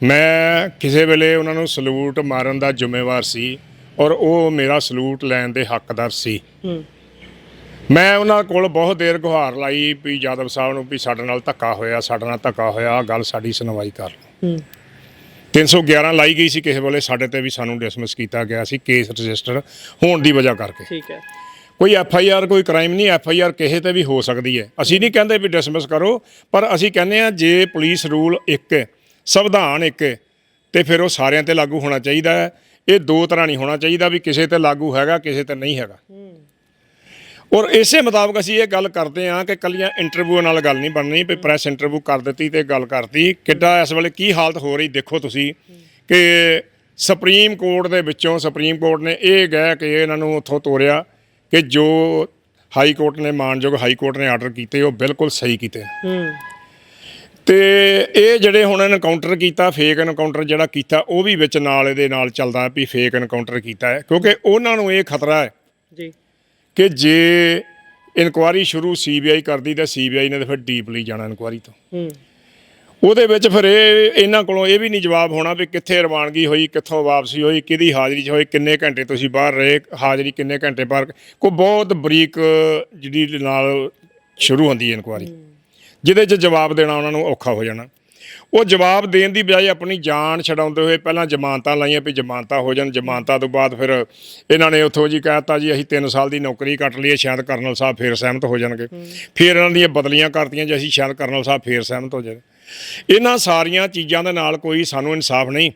Speaker 1: ਮੈਂ ਕਿਸੇ ਵੇਲੇ ਉਹਨਾਂ ਨੂੰ ਸਲੂਟ ਮਾਰਨ ਦਾ ਜ਼ਿੰਮੇਵਾਰ ਸੀ ਔਰ ਉਹ ਮੇਰਾ ਸਲੂਟ ਲੈਣ ਦੇ ਹੱਕਦਾਰ ਸੀ। ਮੈਂ ਉਹਨਾਂ ਕੋਲ ਬਹੁਤ ਦੇਰ ਗੁਹਾਰ ਲਾਈ ਵੀ ਯਾਦਵ ਸਾਹਿਬ ਨੂੰ ਵੀ ਸਾਡੇ ਨਾਲ ਧੱਕਾ ਹੋਇਆ, ਸਾਡੇ ਨਾਲ ਧੱਕਾ ਹੋਇਆ, ਆਹ ਗੱਲ ਸਾਡੀ ਸੁਣਵਾਈ ਕਰ ਲਓ। 311 ਲਾਈ ਗਈ ਸੀ ਕਿਸੇ ਵੇਲੇ ਸਾਡੇ ਤੇ ਵੀ, ਸਾਨੂੰ ਡਿਸਮਿਸ ਕੀਤਾ ਗਿਆ ਸੀ ਕੇਸ ਰਜਿਸਟਰ ਹੋਣ ਦੀ ਵਜ੍ਹਾ ਕਰਕੇ। ਠੀਕ ਹੈ, ਕੋਈ FIR ਕੋਈ ਕ੍ਰਾਈਮ ਨਹੀਂ, FIR ਕਿਸੇ ਤੇ ਵੀ ਹੋ ਸਕਦੀ ਹੈ। ਅਸੀਂ ਨਹੀਂ ਕਹਿੰਦੇ ਵੀ ਡਿਸਮਿਸ ਕਰੋ, ਪਰ ਅਸੀਂ ਕਹਿੰਦੇ ਹਾਂ ਜੇ ਪੁਲਿਸ ਰੂਲ ਇੱਕ ਹੈ, ਸੰਵਿਧਾਨ ਇੱਕ ਹੈ, ਤੇ ਫਿਰ ਉਹ ਸਾਰਿਆਂ ਤੇ ਲਾਗੂ ਹੋਣਾ ਚਾਹੀਦਾ ਹੈ। ਇਹ ਦੋ ਤਰ੍ਹਾਂ ਨਹੀਂ ਹੋਣਾ ਚਾਹੀਦਾ ਵੀ ਕਿਸੇ ਤੇ ਲਾਗੂ ਹੈਗਾ ਕਿਸੇ ਤੇ ਨਹੀਂ ਹੈਗਾ। ਔਰ ਇਸੇ ਮੁਤਾਬਕ ਅਸੀਂ ਇਹ ਗੱਲ ਕਰਦੇ ਹਾਂ ਕਿ ਕੱਲੀਆਂ ਇੰਟਰਵਿਊ ਨਾਲ ਗੱਲ ਨਹੀਂ ਬਣਨੀ ਵੀ ਪ੍ਰੈਸ ਇੰਟਰਵਿਊ ਕਰ ਦਿੱਤੀ ਤੇ ਗੱਲ ਕਰਤੀ। ਕਿੱਡਾ ਇਸ ਵੇਲੇ ਕੀ ਹਾਲਤ ਹੋ ਰਹੀ ਦੇਖੋ ਤੁਸੀਂ ਕਿ ਸੁਪਰੀਮ ਕੋਰਟ ਦੇ ਵਿੱਚੋਂ ਸੁਪਰੀਮ ਕੋਰਟ ਨੇ ਇਹ ਕਹਿ ਕੇ ਇਹਨਾਂ ਨੂੰ ਉੱਥੋਂ ਤੋਰਿਆ ਕਿ ਜੋ ਹਾਈ ਕੋਰਟ ਨੇ ਮਾਨਯੋਗ ਹਾਈ ਕੋਰਟ ਨੇ ਆਰਡਰ ਕੀਤੇ ਉਹ ਬਿਲਕੁਲ ਸਹੀ ਕੀਤੇ। ਤੇ ਇਹ ਜਿਹੜੇ ਹੁਣ ਐਨਕਾਊਂਟਰ ਕੀਤਾ ਫੇਕ ਐਨਕਾਊਂਟਰ ਜਿਹੜਾ ਕੀਤਾ ਉਹ ਵੀ ਵਿੱਚ ਨਾਲ ਇਹਦੇ ਨਾਲ ਚੱਲਦਾ ਵੀ ਫੇਕ ਐਨਕਾਊਂਟਰ ਕੀਤਾ ਹੈ ਕਿਉਂਕਿ ਉਹਨਾਂ ਨੂੰ ਇਹ ਖਤਰਾ ਹੈ
Speaker 2: ਜੀ
Speaker 1: ਕਿ ਜੇ ਇਨਕੁਆਰੀ ਸ਼ੁਰੂ ਸੀਬੀਆਈ ਕਰਦੀ ਤਾਂ ਸੀਬੀਆਈ ਨੇ ਤਾਂ ਫਿਰ ਡੀਪਲੀ ਜਾਣਾ ਇਨਕੁਆਰੀ ਤੋਂ। ਉਹਦੇ ਵਿੱਚ ਫਿਰ ਇਹਨਾਂ ਕੋਲੋਂ ਇਹ ਵੀ ਨਹੀਂ ਜਵਾਬ ਹੋਣਾ ਵੀ ਕਿੱਥੇ ਰਵਾਨਗੀ ਹੋਈ, ਕਿੱਥੋਂ ਵਾਪਸੀ ਹੋਈ, ਕਿਹਦੀ ਹਾਜ਼ਰੀ 'ਚ ਹੋਈ, ਕਿੰਨੇ ਘੰਟੇ ਤੁਸੀਂ ਬਾਹਰ ਰਹੇ, ਹਾਜ਼ਰੀ ਕਿੰਨੇ ਘੰਟੇ ਬਾਹਰ। ਕੋਈ ਬਹੁਤ ਬਰੀਕ ਜਿਹੜੀ ਨਾਲ ਸ਼ੁਰੂ ਹੁੰਦੀ ਹੈ ਇਨਕੁਆਰੀ ਜਿਹਦੇ 'ਚ ਜਵਾਬ ਦੇਣਾ ਉਹਨਾਂ ਨੂੰ ਔਖਾ ਹੋ ਜਾਣਾ। ਉਹ ਜਵਾਬ ਦੇਣ ਦੀ ਬਜਾਏ ਆਪਣੀ ਜਾਨ ਛਡਾਉਂਦੇ ਹੋਏ ਪਹਿਲਾਂ ਜ਼ਮਾਨਤਾਂ ਲਾਈਆਂ ਵੀ ਜ਼ਮਾਨਤਾਂ ਹੋ ਜਾਣ। ਜ਼ਮਾਨਤਾਂ ਤੋਂ ਬਾਅਦ ਫਿਰ ਇਹਨਾਂ ਨੇ ਉੱਥੋਂ ਜੀ ਕਹਿ ਦਿੱਤਾ ਜੀ ਅਸੀਂ 3 ਸਾਲ ਦੀ ਨੌਕਰੀ ਕੱਟ ਲਈਏ, ਸ਼ਾਇਦ ਕਰਨਲ ਸਾਹਿਬ ਫੇਰ ਸਹਿਮਤ ਹੋ ਜਾਣਗੇ। ਫਿਰ ਇਹਨਾਂ ਦੀਆਂ ਬਦਲੀਆਂ ਕਰਤੀਆਂ ਜੀ ਅਸੀਂ ਸ਼ਾਇਦ ਕਰਨਲ ਸਾਹਿਬ ਫੇਰ ਸਹਿਮਤ ਹੋ ਜਾਣ। ਇਹਨਾਂ ਸਾਰੀਆਂ ਚੀਜ਼ਾਂ ਦੇ ਨਾਲ ਕੋਈ ਸਾਨੂੰ ਇਨਸਾਫ ਨਹੀਂ।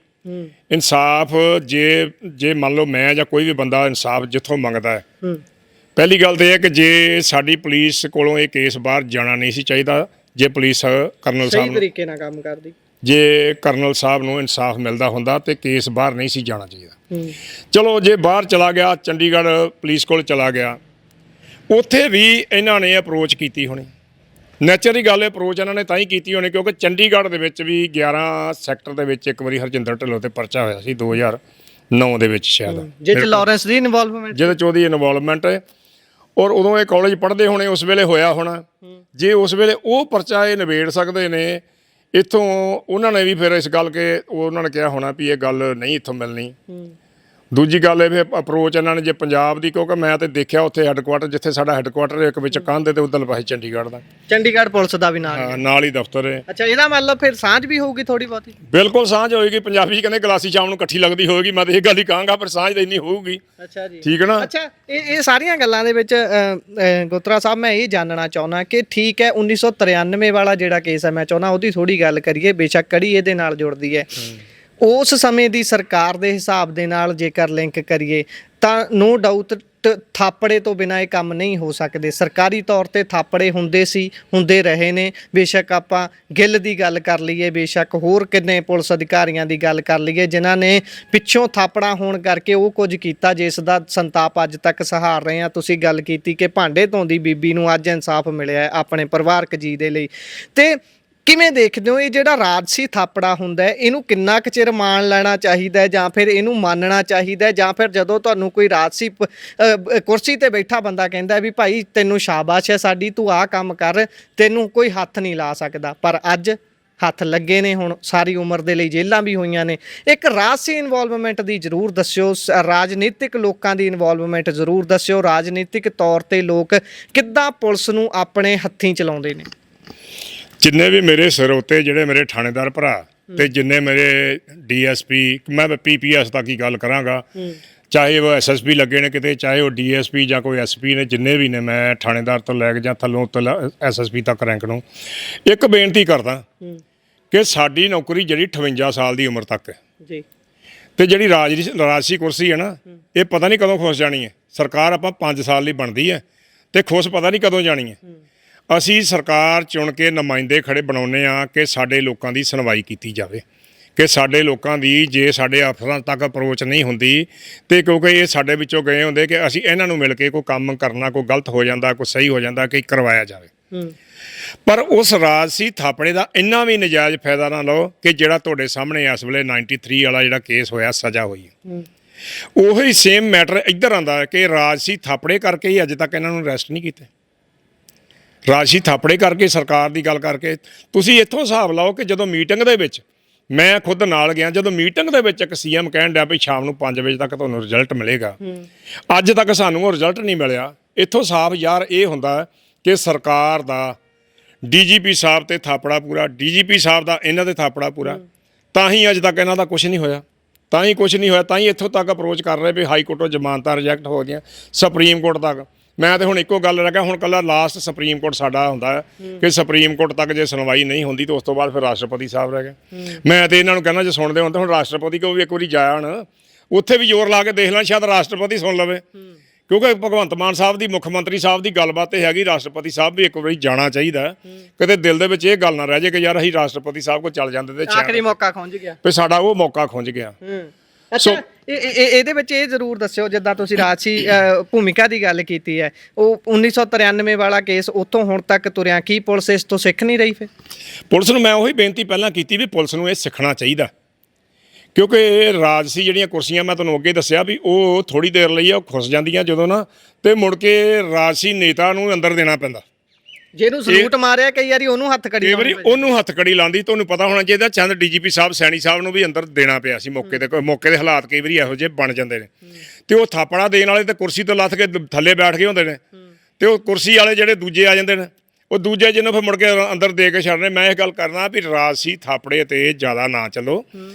Speaker 1: ਇਨਸਾਫ ਜੇ ਮੰਨ ਲਓ ਮੈਂ ਜਾਂ ਕੋਈ ਵੀ ਬੰਦਾ ਇਨਸਾਫ ਜਿੱਥੋਂ ਮੰਗਦਾ ਹੈ, ਪਹਿਲੀ ਗੱਲ ਤਾਂ ਇਹ ਹੈ ਕਿ ਜੇ ਸਾਡੀ ਪੁਲਿਸ ਕੋਲੋਂ ਇਹ ਕੇਸ ਬਾਹਰ ਜਾਣਾ ਨਹੀਂ ਸੀ ਚਾਹੀਦਾ। ਜੇ ਪੁਲਿਸ ਕਰਨਲ ਸਾਹਿਬ
Speaker 2: ਸਹੀ ਤਰੀਕੇ ਨਾਲ ਕੰਮ ਕਰਦੀ,
Speaker 1: ਜੇ ਕਰਨਲ ਸਾਹਿਬ ਨੂੰ ਇਨਸਾਫ ਮਿਲਦਾ ਹੁੰਦਾ ਤੇ ਕੇਸ ਬਾਹਰ ਨਹੀਂ ਸੀ ਜਾਣਾ ਚਾਹੀਦਾ। ਚਲੋ ਜੇ ਬਾਹਰ ਚਲਾ ਗਿਆ, ਚੰਡੀਗੜ੍ਹ ਪੁਲਿਸ ਕੋਲ ਚਲਾ ਗਿਆ, ਉੱਥੇ ਵੀ ਇਹਨਾਂ ਨੇ ਅਪਰੋਚ ਕੀਤੀ ਹੋਣੀ। ਨੈਚੁਰਲੀ ਗੱਲ ਅਪਰੋਚ ਇਹਨਾਂ ਨੇ ਤਾਂ ਹੀ ਕੀਤੀ ਹੋਣੀ ਕਿਉਂਕਿ ਚੰਡੀਗੜ੍ਹ ਦੇ ਵਿੱਚ ਵੀ 11 ਸੈਕਟਰ ਦੇ ਵਿੱਚ ਇੱਕ ਵਾਰੀ ਹਰਜਿੰਦਰ ਢਿੱਲੋਂ ਤੇ ਪਰਚਾ ਹੋਇਆ ਸੀ 2009 ਦੇ ਵਿੱਚ ਸ਼ਾਇਦ,
Speaker 2: ਜਿਹਦੇ ਲਾਰੈਂਸ ਦੀ ਇਨਵੋਲਵਮੈਂਟ,
Speaker 1: ਜਿਹਦੇ 'ਚ ਉਹਦੀ ਇਨਵੋਲਵਮੈਂਟ ਹੈ। ਔਰ ਉਦੋਂ ਇਹ ਕਾਲਜ ਪੜ੍ਹਦੇ ਹੋਣੇ, ਉਸ ਵੇਲੇ ਹੋਇਆ ਹੋਣਾ। ਜੇ ਉਸ ਵੇਲੇ ਉਹ ਪਰਚਾ ਇਹ ਨਿਬੇੜ ਸਕਦੇ ਨੇ ਇੱਥੋਂ, ਉਹਨਾਂ ਨੇ ਵੀ ਫਿਰ ਇਸ ਗੱਲ ਕਿ ਉਹਨਾਂ ਨੇ ਕਿਹਾ ਹੋਣਾ ਵੀ ਇਹ ਗੱਲ ਨਹੀਂ ਇੱਥੋਂ ਮਿਲਣੀ। ਦੂਜੀ ਗੱਲ ਇਹ ਫਿਰ ਅਪਰੋਚ ਇਹਨਾਂ ਨੇ ਜੇ ਪੰਜਾਬ ਦੀ, ਕਿਉਂਕਿ ਮੈਂ ਤੇ ਦੇਖਿਆ ਉੱਥੇ ਹੈੱਡਕੁਆਟਰ ਜਿੱਥੇ ਸਾਡਾ ਹੈੱਡਕੁਆਟਰ ਇੱਕ ਵਿੱਚ ਕੰਧ ਤੇ ਉੱਧਰ ਪਾਸੇ ਚੰਡੀਗੜ੍ਹ ਦਾ,
Speaker 2: ਚੰਡੀਗੜ੍ਹ ਪੁਲਿਸ ਦਾ ਵੀ ਨਾਲ
Speaker 1: ਹੀ ਦਫ਼ਤਰ ਹੈ।
Speaker 2: ਅੱਛਾ, ਇਹਦਾ ਮਤਲਬ ਫਿਰ ਸਾਂਝ ਵੀ ਹੋਊਗੀ ਥੋੜੀ ਬਹੁਤੀ?
Speaker 1: ਬਿਲਕੁਲ ਸਾਂਝ ਹੋਏਗੀ। ਪੰਜਾਬੀ ਕਹਿੰਦੇ ਗਲਾਸੀ ਸ਼ਾਮ ਨੂੰ ਇਕੱਠੀ ਲੱਗਦੀ ਹੋਏਗੀ, ਮੈਂ ਤਾਂ ਇਹ ਗੱਲ ਹੀ ਕਹਾਂਗਾ ਪਰ ਸਾਂਝ ਤਾਂ ਇੰਨੀ ਹੋਊਗੀ।
Speaker 2: ਅੱਛਾ ਜੀ,
Speaker 1: ਠੀਕ ਹੈ ਨਾ।
Speaker 2: ਅੱਛਾ, ਇਹ ਸਾਰੀਆਂ ਗੱਲਾਂ ਦੇ ਵਿੱਚ ਗੋਤਰਾ ਸਾਹਿਬ ਮੈਂ ਇਹ ਜਾਣਨਾ ਚਾਹੁੰਦਾ ਕਿ ਠੀਕ ਹੈ 1993 ਵਾਲਾ ਜਿਹੜਾ ਕੇਸ ਹੈ, ਮੈਂ ਚਾਹੁੰਦਾ ਉਹਦੀ ਥੋੜੀ ਗੱਲ ਕਰੀਏ। ਬੇਸ਼ੱਕ ਕੜੀ ਇਹਦੇ ਨਾਲ ਜੁੜਦੀ ਹੈ। ਉਸ ਸਮੇਂ ਦੀ ਸਰਕਾਰ ਦੇ ਹਿਸਾਬ ਦੇ ਨਾਲ ਜੇਕਰ ਲਿੰਕ ਕਰੀਏ ਤਾਂ ਨੋ ਡਾਊਟ ਥਾਪੜੇ ਤੋਂ ਬਿਨਾਂ ਇਹ ਕੰਮ ਨਹੀਂ ਹੋ ਸਕਦੇ। ਸਰਕਾਰੀ ਤੌਰ ਤੇ ਥਾਪੜੇ ਹੁੰਦੇ ਸੀ, ਹੁੰਦੇ ਰਹੇ ਨੇ। ਬੇਸ਼ੱਕ ਆਪਾਂ ਗਿੱਲ ਦੀ ਗੱਲ ਕਰ ਲਈਏ, ਬੇਸ਼ੱਕ ਹੋਰ ਕਿੰਨੇ ਪੁਲਿਸ ਅਧਿਕਾਰੀਆਂ ਦੀ ਗੱਲ ਕਰ ਲਈਏ ਜਿਨ੍ਹਾਂ ਨੇ ਪਿੱਛੋਂ ਥਾਪੜਾ ਹੋਣ ਕਰਕੇ ਉਹ ਕੁਝ ਕੀਤਾ ਜਿਸ ਦਾ ਸੰਤਾਪ ਅੱਜ ਤੱਕ ਸਹਾਰ ਰਹੇ ਆ। ਤੁਸੀਂ ਗੱਲ ਕੀਤੀ ਕਿ ਭਾਂਡੇ ਧੋਂਦੀ ਬੀਬੀ ਨੂੰ ਅੱਜ ਇਨਸਾਫ ਮਿਲਿਆ ਹੈ ਆਪਣੇ ਪਰਿਵਾਰਕ ਜੀ ਦੇ ਲਈ। ਤੇ ਕਿਵੇਂ ਦੇਖਦੇ ਹੋ ਇਹ ਜਿਹੜਾ ਰਾਜਸੀ ਥਾਪੜਾ ਹੁੰਦਾ ਹੈ, ਇਹਨੂੰ ਕਿੰਨਾ ਕੁ ਚਿਰ ਮੰਨ ਲੈਣਾ ਚਾਹੀਦਾ ਹੈ ਜਾਂ ਫਿਰ ਇਹਨੂੰ ਮੰਨਣਾ ਚਾਹੀਦਾ ਹੈ? ਜਾਂ ਫਿਰ ਜਦੋਂ ਤੁਹਾਨੂੰ ਕੋਈ ਰਾਜਸੀ ਕੁਰਸੀ ਤੇ ਬੈਠਾ ਬੰਦਾ ਕਹਿੰਦਾ ਵੀ ਭਾਈ ਤੈਨੂੰ ਸ਼ਾਬਾਸ਼ ਹੈ ਸਾਡੀ, ਤੂੰ ਆਹ ਕੰਮ ਕਰ, ਤੈਨੂੰ ਕੋਈ ਹੱਥ ਨਹੀਂ ਲਾ ਸਕਦਾ, ਪਰ ਅੱਜ ਹੱਥ ਲੱਗੇ ਨੇ, ਹੁਣ ਸਾਰੀ ਉਮਰ ਦੇ ਲਈ ਜੇਲ੍ਹਾਂ ਵੀ ਹੋਈਆਂ ਨੇ। ਇੱਕ ਰਾਜਸੀ ਇਨਵੋਲਵਮੈਂਟ ਦੀ ਜ਼ਰੂਰ ਦੱਸਿਓ, ਰਾਜਨੀਤਿਕ ਲੋਕਾਂ ਦੀ ਇਨਵੋਲਵਮੈਂਟ ਜ਼ਰੂਰ ਦੱਸਿਓ। ਰਾਜਨੀਤਿਕ ਤੌਰ ਤੇ ਲੋਕ ਕਿੱਦਾਂ ਪੁਲਿਸ ਨੂੰ ਆਪਣੇ ਹੱਥੀਂ ਚਲਾਉਂਦੇ ਨੇ?
Speaker 1: ਜਿੰਨੇ ਵੀ ਮੇਰੇ ਸਿਰ ਉੱਤੇ ਜਿਹੜੇ ਮੇਰੇ ਥਾਣੇਦਾਰ ਭਰਾ ਤੇ ਜਿੰਨੇ ਮੇਰੇ ਡੀਐਸਪੀ, ਮੈਂ ਪੀਪੀਐਸ ਤੱਕ ਹੀ ਗੱਲ ਕਰਾਂਗਾ, ਚਾਹੇ ਉਹ ਐਸਐਸਪੀ ਲੱਗੇ ਨੇ ਕਿਤੇ, ਚਾਹੇ ਉਹ ਡੀਐਸਪੀ ਜਾਂ ਕੋਈ ਐਸਪੀ ਨੇ, ਜਿੰਨੇ ਵੀ ਨੇ, ਮੈਂ ਥਾਣੇਦਾਰ ਤੋਂ ਲੈ ਕੇ ਜਾਂ ਥੱਲੋਂ ਐਸਐਸਪੀ ਤੱਕ ਰੈਂਕ ਨੂੰ ਇੱਕ ਬੇਨਤੀ ਕਰਦਾ ਕਿ ਸਾਡੀ ਨੌਕਰੀ ਜਿਹੜੀ 58 ਸਾਲ ਦੀ ਉਮਰ ਤੱਕ ਹੈ
Speaker 2: ਜੀ,
Speaker 1: ਤੇ ਜਿਹੜੀ ਰਾਜਸੀ ਕੁਰਸੀ ਹੈ ਨਾ, ਇਹ ਪਤਾ ਨਹੀਂ ਕਦੋਂ ਖੁੱਸ ਜਾਣੀ ਹੈ। ਸਰਕਾਰ ਆਪਾਂ 5 ਸਾਲ ਲਈ ਬਣਦੀ ਹੈ ਤੇ ਖੁੱਸ ਪਤਾ ਨਹੀਂ ਕਦੋਂ ਜਾਣੀ ਹੈ। ਅਸੀਂ ਸਰਕਾਰ ਚੁਣ ਕੇ ਨੁਮਾਇੰਦੇ ਖੜੇ ਬਣਾਉਂਦੇ ਹਾਂ ਕਿ ਸਾਡੇ ਲੋਕਾਂ ਦੀ ਸੁਣਵਾਈ ਕੀਤੀ ਜਾਵੇ, ਕਿ ਸਾਡੇ ਲੋਕਾਂ ਦੀ ਜੇ ਸਾਡੇ ਅਫਸਰਾਂ ਤੱਕ ਅਪਰੋਚ ਨਹੀਂ ਹੁੰਦੀ ਤੇ ਕਿਉਂਕਿ ਇਹ ਸਾਡੇ ਵਿੱਚੋਂ ਗਏ ਹੁੰਦੇ ਕਿ ਅਸੀਂ ਇਹਨਾਂ ਨੂੰ ਮਿਲ ਕੇ ਕੋਈ ਕੰਮ ਕਰਨਾ, ਕੋਈ ਗਲਤ ਹੋ ਜਾਂਦਾ, ਕੋਈ ਸਹੀ ਹੋ ਜਾਂਦਾ, ਕਿ ਕਰਵਾਇਆ ਜਾਵੇ। ਪਰ ਉਸ ਰਾਜਸੀ ਥਾਪੜੇ ਦਾ ਇੰਨਾ ਵੀ ਨਜਾਇਜ਼ ਫਾਇਦਾ ਨਾ ਲਓ ਕਿ ਜਿਹੜਾ ਤੁਹਾਡੇ ਸਾਹਮਣੇ ਇਸ ਵੇਲੇ 93 ਵਾਲਾ ਜਿਹੜਾ ਕੇਸ ਹੋਇਆ, ਸਜ਼ਾ ਹੋਈ ਹੈ, ਉਹੀ ਸੇਮ ਮੈਟਰ ਇੱਧਰ ਆਉਂਦਾ ਕਿ ਰਾਜਸੀ ਥਾਪੜੇ ਕਰਕੇ ਹੀ ਅੱਜ ਤੱਕ ਇਹਨਾਂ ਨੂੰ ਅਰੈਸਟ ਨਹੀਂ ਕੀਤੇ। ਰਾਜਸੀ ਥਾਪੜੇ ਕਰਕੇ, ਸਰਕਾਰ ਦੀ ਗੱਲ ਕਰਕੇ ਤੁਸੀਂ ਇੱਥੋਂ ਹਿਸਾਬ ਲਾਓ ਕਿ ਜਦੋਂ ਮੀਟਿੰਗ ਦੇ ਵਿੱਚ ਮੈਂ ਖੁਦ ਨਾਲ ਗਿਆ, ਜਦੋਂ ਮੀਟਿੰਗ ਦੇ ਵਿੱਚ ਇੱਕ ਸੀਐਮ ਕਹਿਣ ਡਿਆ ਵੀ ਸ਼ਾਮ ਨੂੰ 5 ਵਜੇ ਤੱਕ ਤੁਹਾਨੂੰ ਰਿਜ਼ਲਟ ਮਿਲੇਗਾ, ਅੱਜ ਤੱਕ ਸਾਨੂੰ ਉਹ ਰਿਜ਼ਲਟ ਨਹੀਂ ਮਿਲਿਆ। ਇੱਥੋਂ ਸਾਫ਼ ਯਾਰ ਇਹ ਹੁੰਦਾ ਕਿ ਸਰਕਾਰ ਦਾ ਡੀਜੀਪੀ ਸਾਹਿਬ ਤੇ ਥਾਪੜਾ ਪੂਰਾ, ਡੀਜੀਪੀ ਸਾਹਿਬ ਦਾ ਇਹਨਾਂ ਤੇ ਥਾਪੜਾ ਪੂਰਾ, ਤਾਂ ਹੀ ਅੱਜ ਤੱਕ ਇਹਨਾਂ ਦਾ ਕੁਝ ਨਹੀਂ ਹੋਇਆ, ਤਾਂ ਹੀ ਇੱਥੋਂ ਤੱਕ ਅਪਰੋਚ ਕਰ ਰਹੇ ਵੀ ਹਾਈ ਕੋਰਟੋਂ ਜ਼ਮਾਨਤਾਂ ਰਿਜੈਕਟ ਹੋ ਗਈਆਂ, ਸੁਪਰੀਮ ਕੋਰਟ ਤੱਕ। ਮੈਂ ਤਾਂ ਹੁਣ ਇੱਕੋ ਗੱਲ ਰੱਖਿਆ, ਹੁਣ ਕੱਲਾ ਲਾਸਟ ਸੁਪਰੀਮ ਕੋਰਟ ਸਾਡਾ ਹੁੰਦਾ ਹੈ ਕਿ ਸੁਪਰੀਮ ਕੋਰਟ ਤੱਕ ਜੇ ਸੁਣਵਾਈ ਨਹੀਂ ਹੁੰਦੀ ਤਾਂ ਉਸ ਤੋਂ ਬਾਅਦ ਫਿਰ ਰਾਸ਼ਟਰਪਤੀ ਸਾਹਿਬ ਰਹਿ ਗਏ। ਮੈਂ ਤਾਂ ਇਹਨਾਂ ਨੂੰ ਕਹਿੰਦਾ ਜੇ ਸੁਣਦੇ ਹੋ ਤਾਂ ਹੁਣ ਰਾਸ਼ਟਰਪਤੀ ਕੋਲ ਵੀ ਇੱਕ ਵਾਰੀ ਜਾਣ, ਉੱਥੇ ਵੀ ਜ਼ੋਰ ਲਾ ਕੇ ਦੇਖ ਲੈਣ, ਸ਼ਾਇਦ ਰਾਸ਼ਟਰਪਤੀ ਸੁਣ ਲਵੇ ਕਿਉਂਕਿ ਭਗਵੰਤ ਮਾਨ ਸਾਹਿਬ ਦੀ, ਮੁੱਖ ਮੰਤਰੀ ਸਾਹਿਬ ਦੀ ਗੱਲਬਾਤ ਇਹ ਹੈਗੀ, ਰਾਸ਼ਟਰਪਤੀ ਸਾਹਿਬ ਵੀ ਇੱਕ ਵਾਰੀ ਜਾਣਾ ਚਾਹੀਦਾ। ਕਿਤੇ ਦਿਲ ਦੇ ਵਿੱਚ ਇਹ ਗੱਲ ਨਾ ਰਹਿ ਜੇ ਕਿ ਯਾਰ ਅਸੀਂ ਰਾਸ਼ਟਰਪਤੀ ਸਾਹਿਬ ਕੋਲ ਚੱਲ ਜਾਂਦੇ ਤੇ
Speaker 2: ਆਖਰੀ ਮੌਕਾ ਖੁੰਝ ਗਿਆ,
Speaker 1: ਵੀ ਸਾਡਾ ਉਹ ਮੌਕਾ ਖੁੰਝ ਗਿਆ।
Speaker 2: ਅੱਛਾ, ਇਹਦੇ ਵਿੱਚ ਇਹ ਜ਼ਰੂਰ ਦੱਸਿਓ, ਜਿੱਦਾਂ ਤੁਸੀਂ ਰਾਜਸੀ ਭੂਮਿਕਾ ਦੀ ਗੱਲ ਕੀਤੀ ਹੈ, ਉਹ 1993 ਵਾਲਾ ਕੇਸ ਉੱਥੋਂ ਹੁਣ ਤੱਕ ਤੁਰਿਆ, ਕੀ ਪੁਲਿਸ ਇਸ ਤੋਂ ਸਿੱਖ ਨਹੀਂ ਰਹੀ? ਫਿਰ
Speaker 1: ਪੁਲਿਸ ਨੂੰ ਮੈਂ ਉਹੀ ਬੇਨਤੀ ਪਹਿਲਾਂ ਕੀਤੀ ਵੀ ਪੁਲਿਸ ਨੂੰ ਇਹ ਸਿੱਖਣਾ ਚਾਹੀਦਾ, ਕਿਉਂਕਿ ਇਹ ਰਾਜਸੀ ਜਿਹੜੀਆਂ ਕੁਰਸੀਆਂ ਮੈਂ ਤੁਹਾਨੂੰ ਅੱਗੇ ਦੱਸਿਆ ਵੀ ਉਹ ਥੋੜੀ ਦੇਰ ਲਈ ਉਹ ਖੁੱਸ ਜਾਂਦੀਆਂ ਜਦੋਂ ਨਾ, ਤੇ ਮੁੜ ਕੇ ਰਾਜਸੀ ਨੇਤਾ ਨੂੰ ਅੰਦਰ ਦੇਣਾ ਪੈਂਦਾ।
Speaker 2: ਜਿਹਨੂੰ ਸਲੂਟ ਮਾਰਿਆ ਕਈ ਵਾਰੀ ਉਹਨੂੰ ਹੱਥ ਕੜੀ,
Speaker 1: ਕਈ ਵਾਰੀ ਉਹਨੂੰ ਹੱਥ ਕੜੀ ਲਾਉਂਦੀ। ਤੁਹਾਨੂੰ ਪਤਾ ਹੋਣਾ ਚਾਹੀਦਾ ਚੰਦ ਡੀਜੀਪੀ ਸਾਹਿਬ, ਸੈਣੀ ਸਾਹਿਬ ਨੂੰ ਵੀ ਅੰਦਰ ਦੇਣਾ ਪਿਆ ਸੀ ਮੌਕੇ ਦੇ ਹਾਲਾਤ ਕਈ ਵਾਰੀ ਇਹੋ ਜਿਹੇ ਬਣ ਜਾਂਦੇ ਨੇ, ਤੇ ਉਹ ਥਾਪੜਾ ਦੇਣ ਵਾਲੇ ਤੇ ਕੁਰਸੀ ਤੋਂ ਲੱਥ ਕੇ ਥੱਲੇ ਬੈਠ ਗਏ ਹੁੰਦੇ ਨੇ, ਤੇ ਉਹ ਕੁਰਸੀ ਵਾਲੇ ਜਿਹੜੇ ਦੂਜੇ ਆ ਜਾਂਦੇ ਨੇ, ਉਹ ਦੂਜੇ ਜਿਹਨੂੰ ਫਿਰ ਮੁੜ ਕੇ ਅੰਦਰ ਦੇ ਕੇ ਛੱਡਨੇ। ਮੈਂ ਇਹ ਗੱਲ ਕਰਨਾ ਵੀ ਰਾਜਸੀ ਥਾਪੜੇ ਤੇ ਜ਼ਿਆਦਾ ਨਾ ਚੱਲੋ,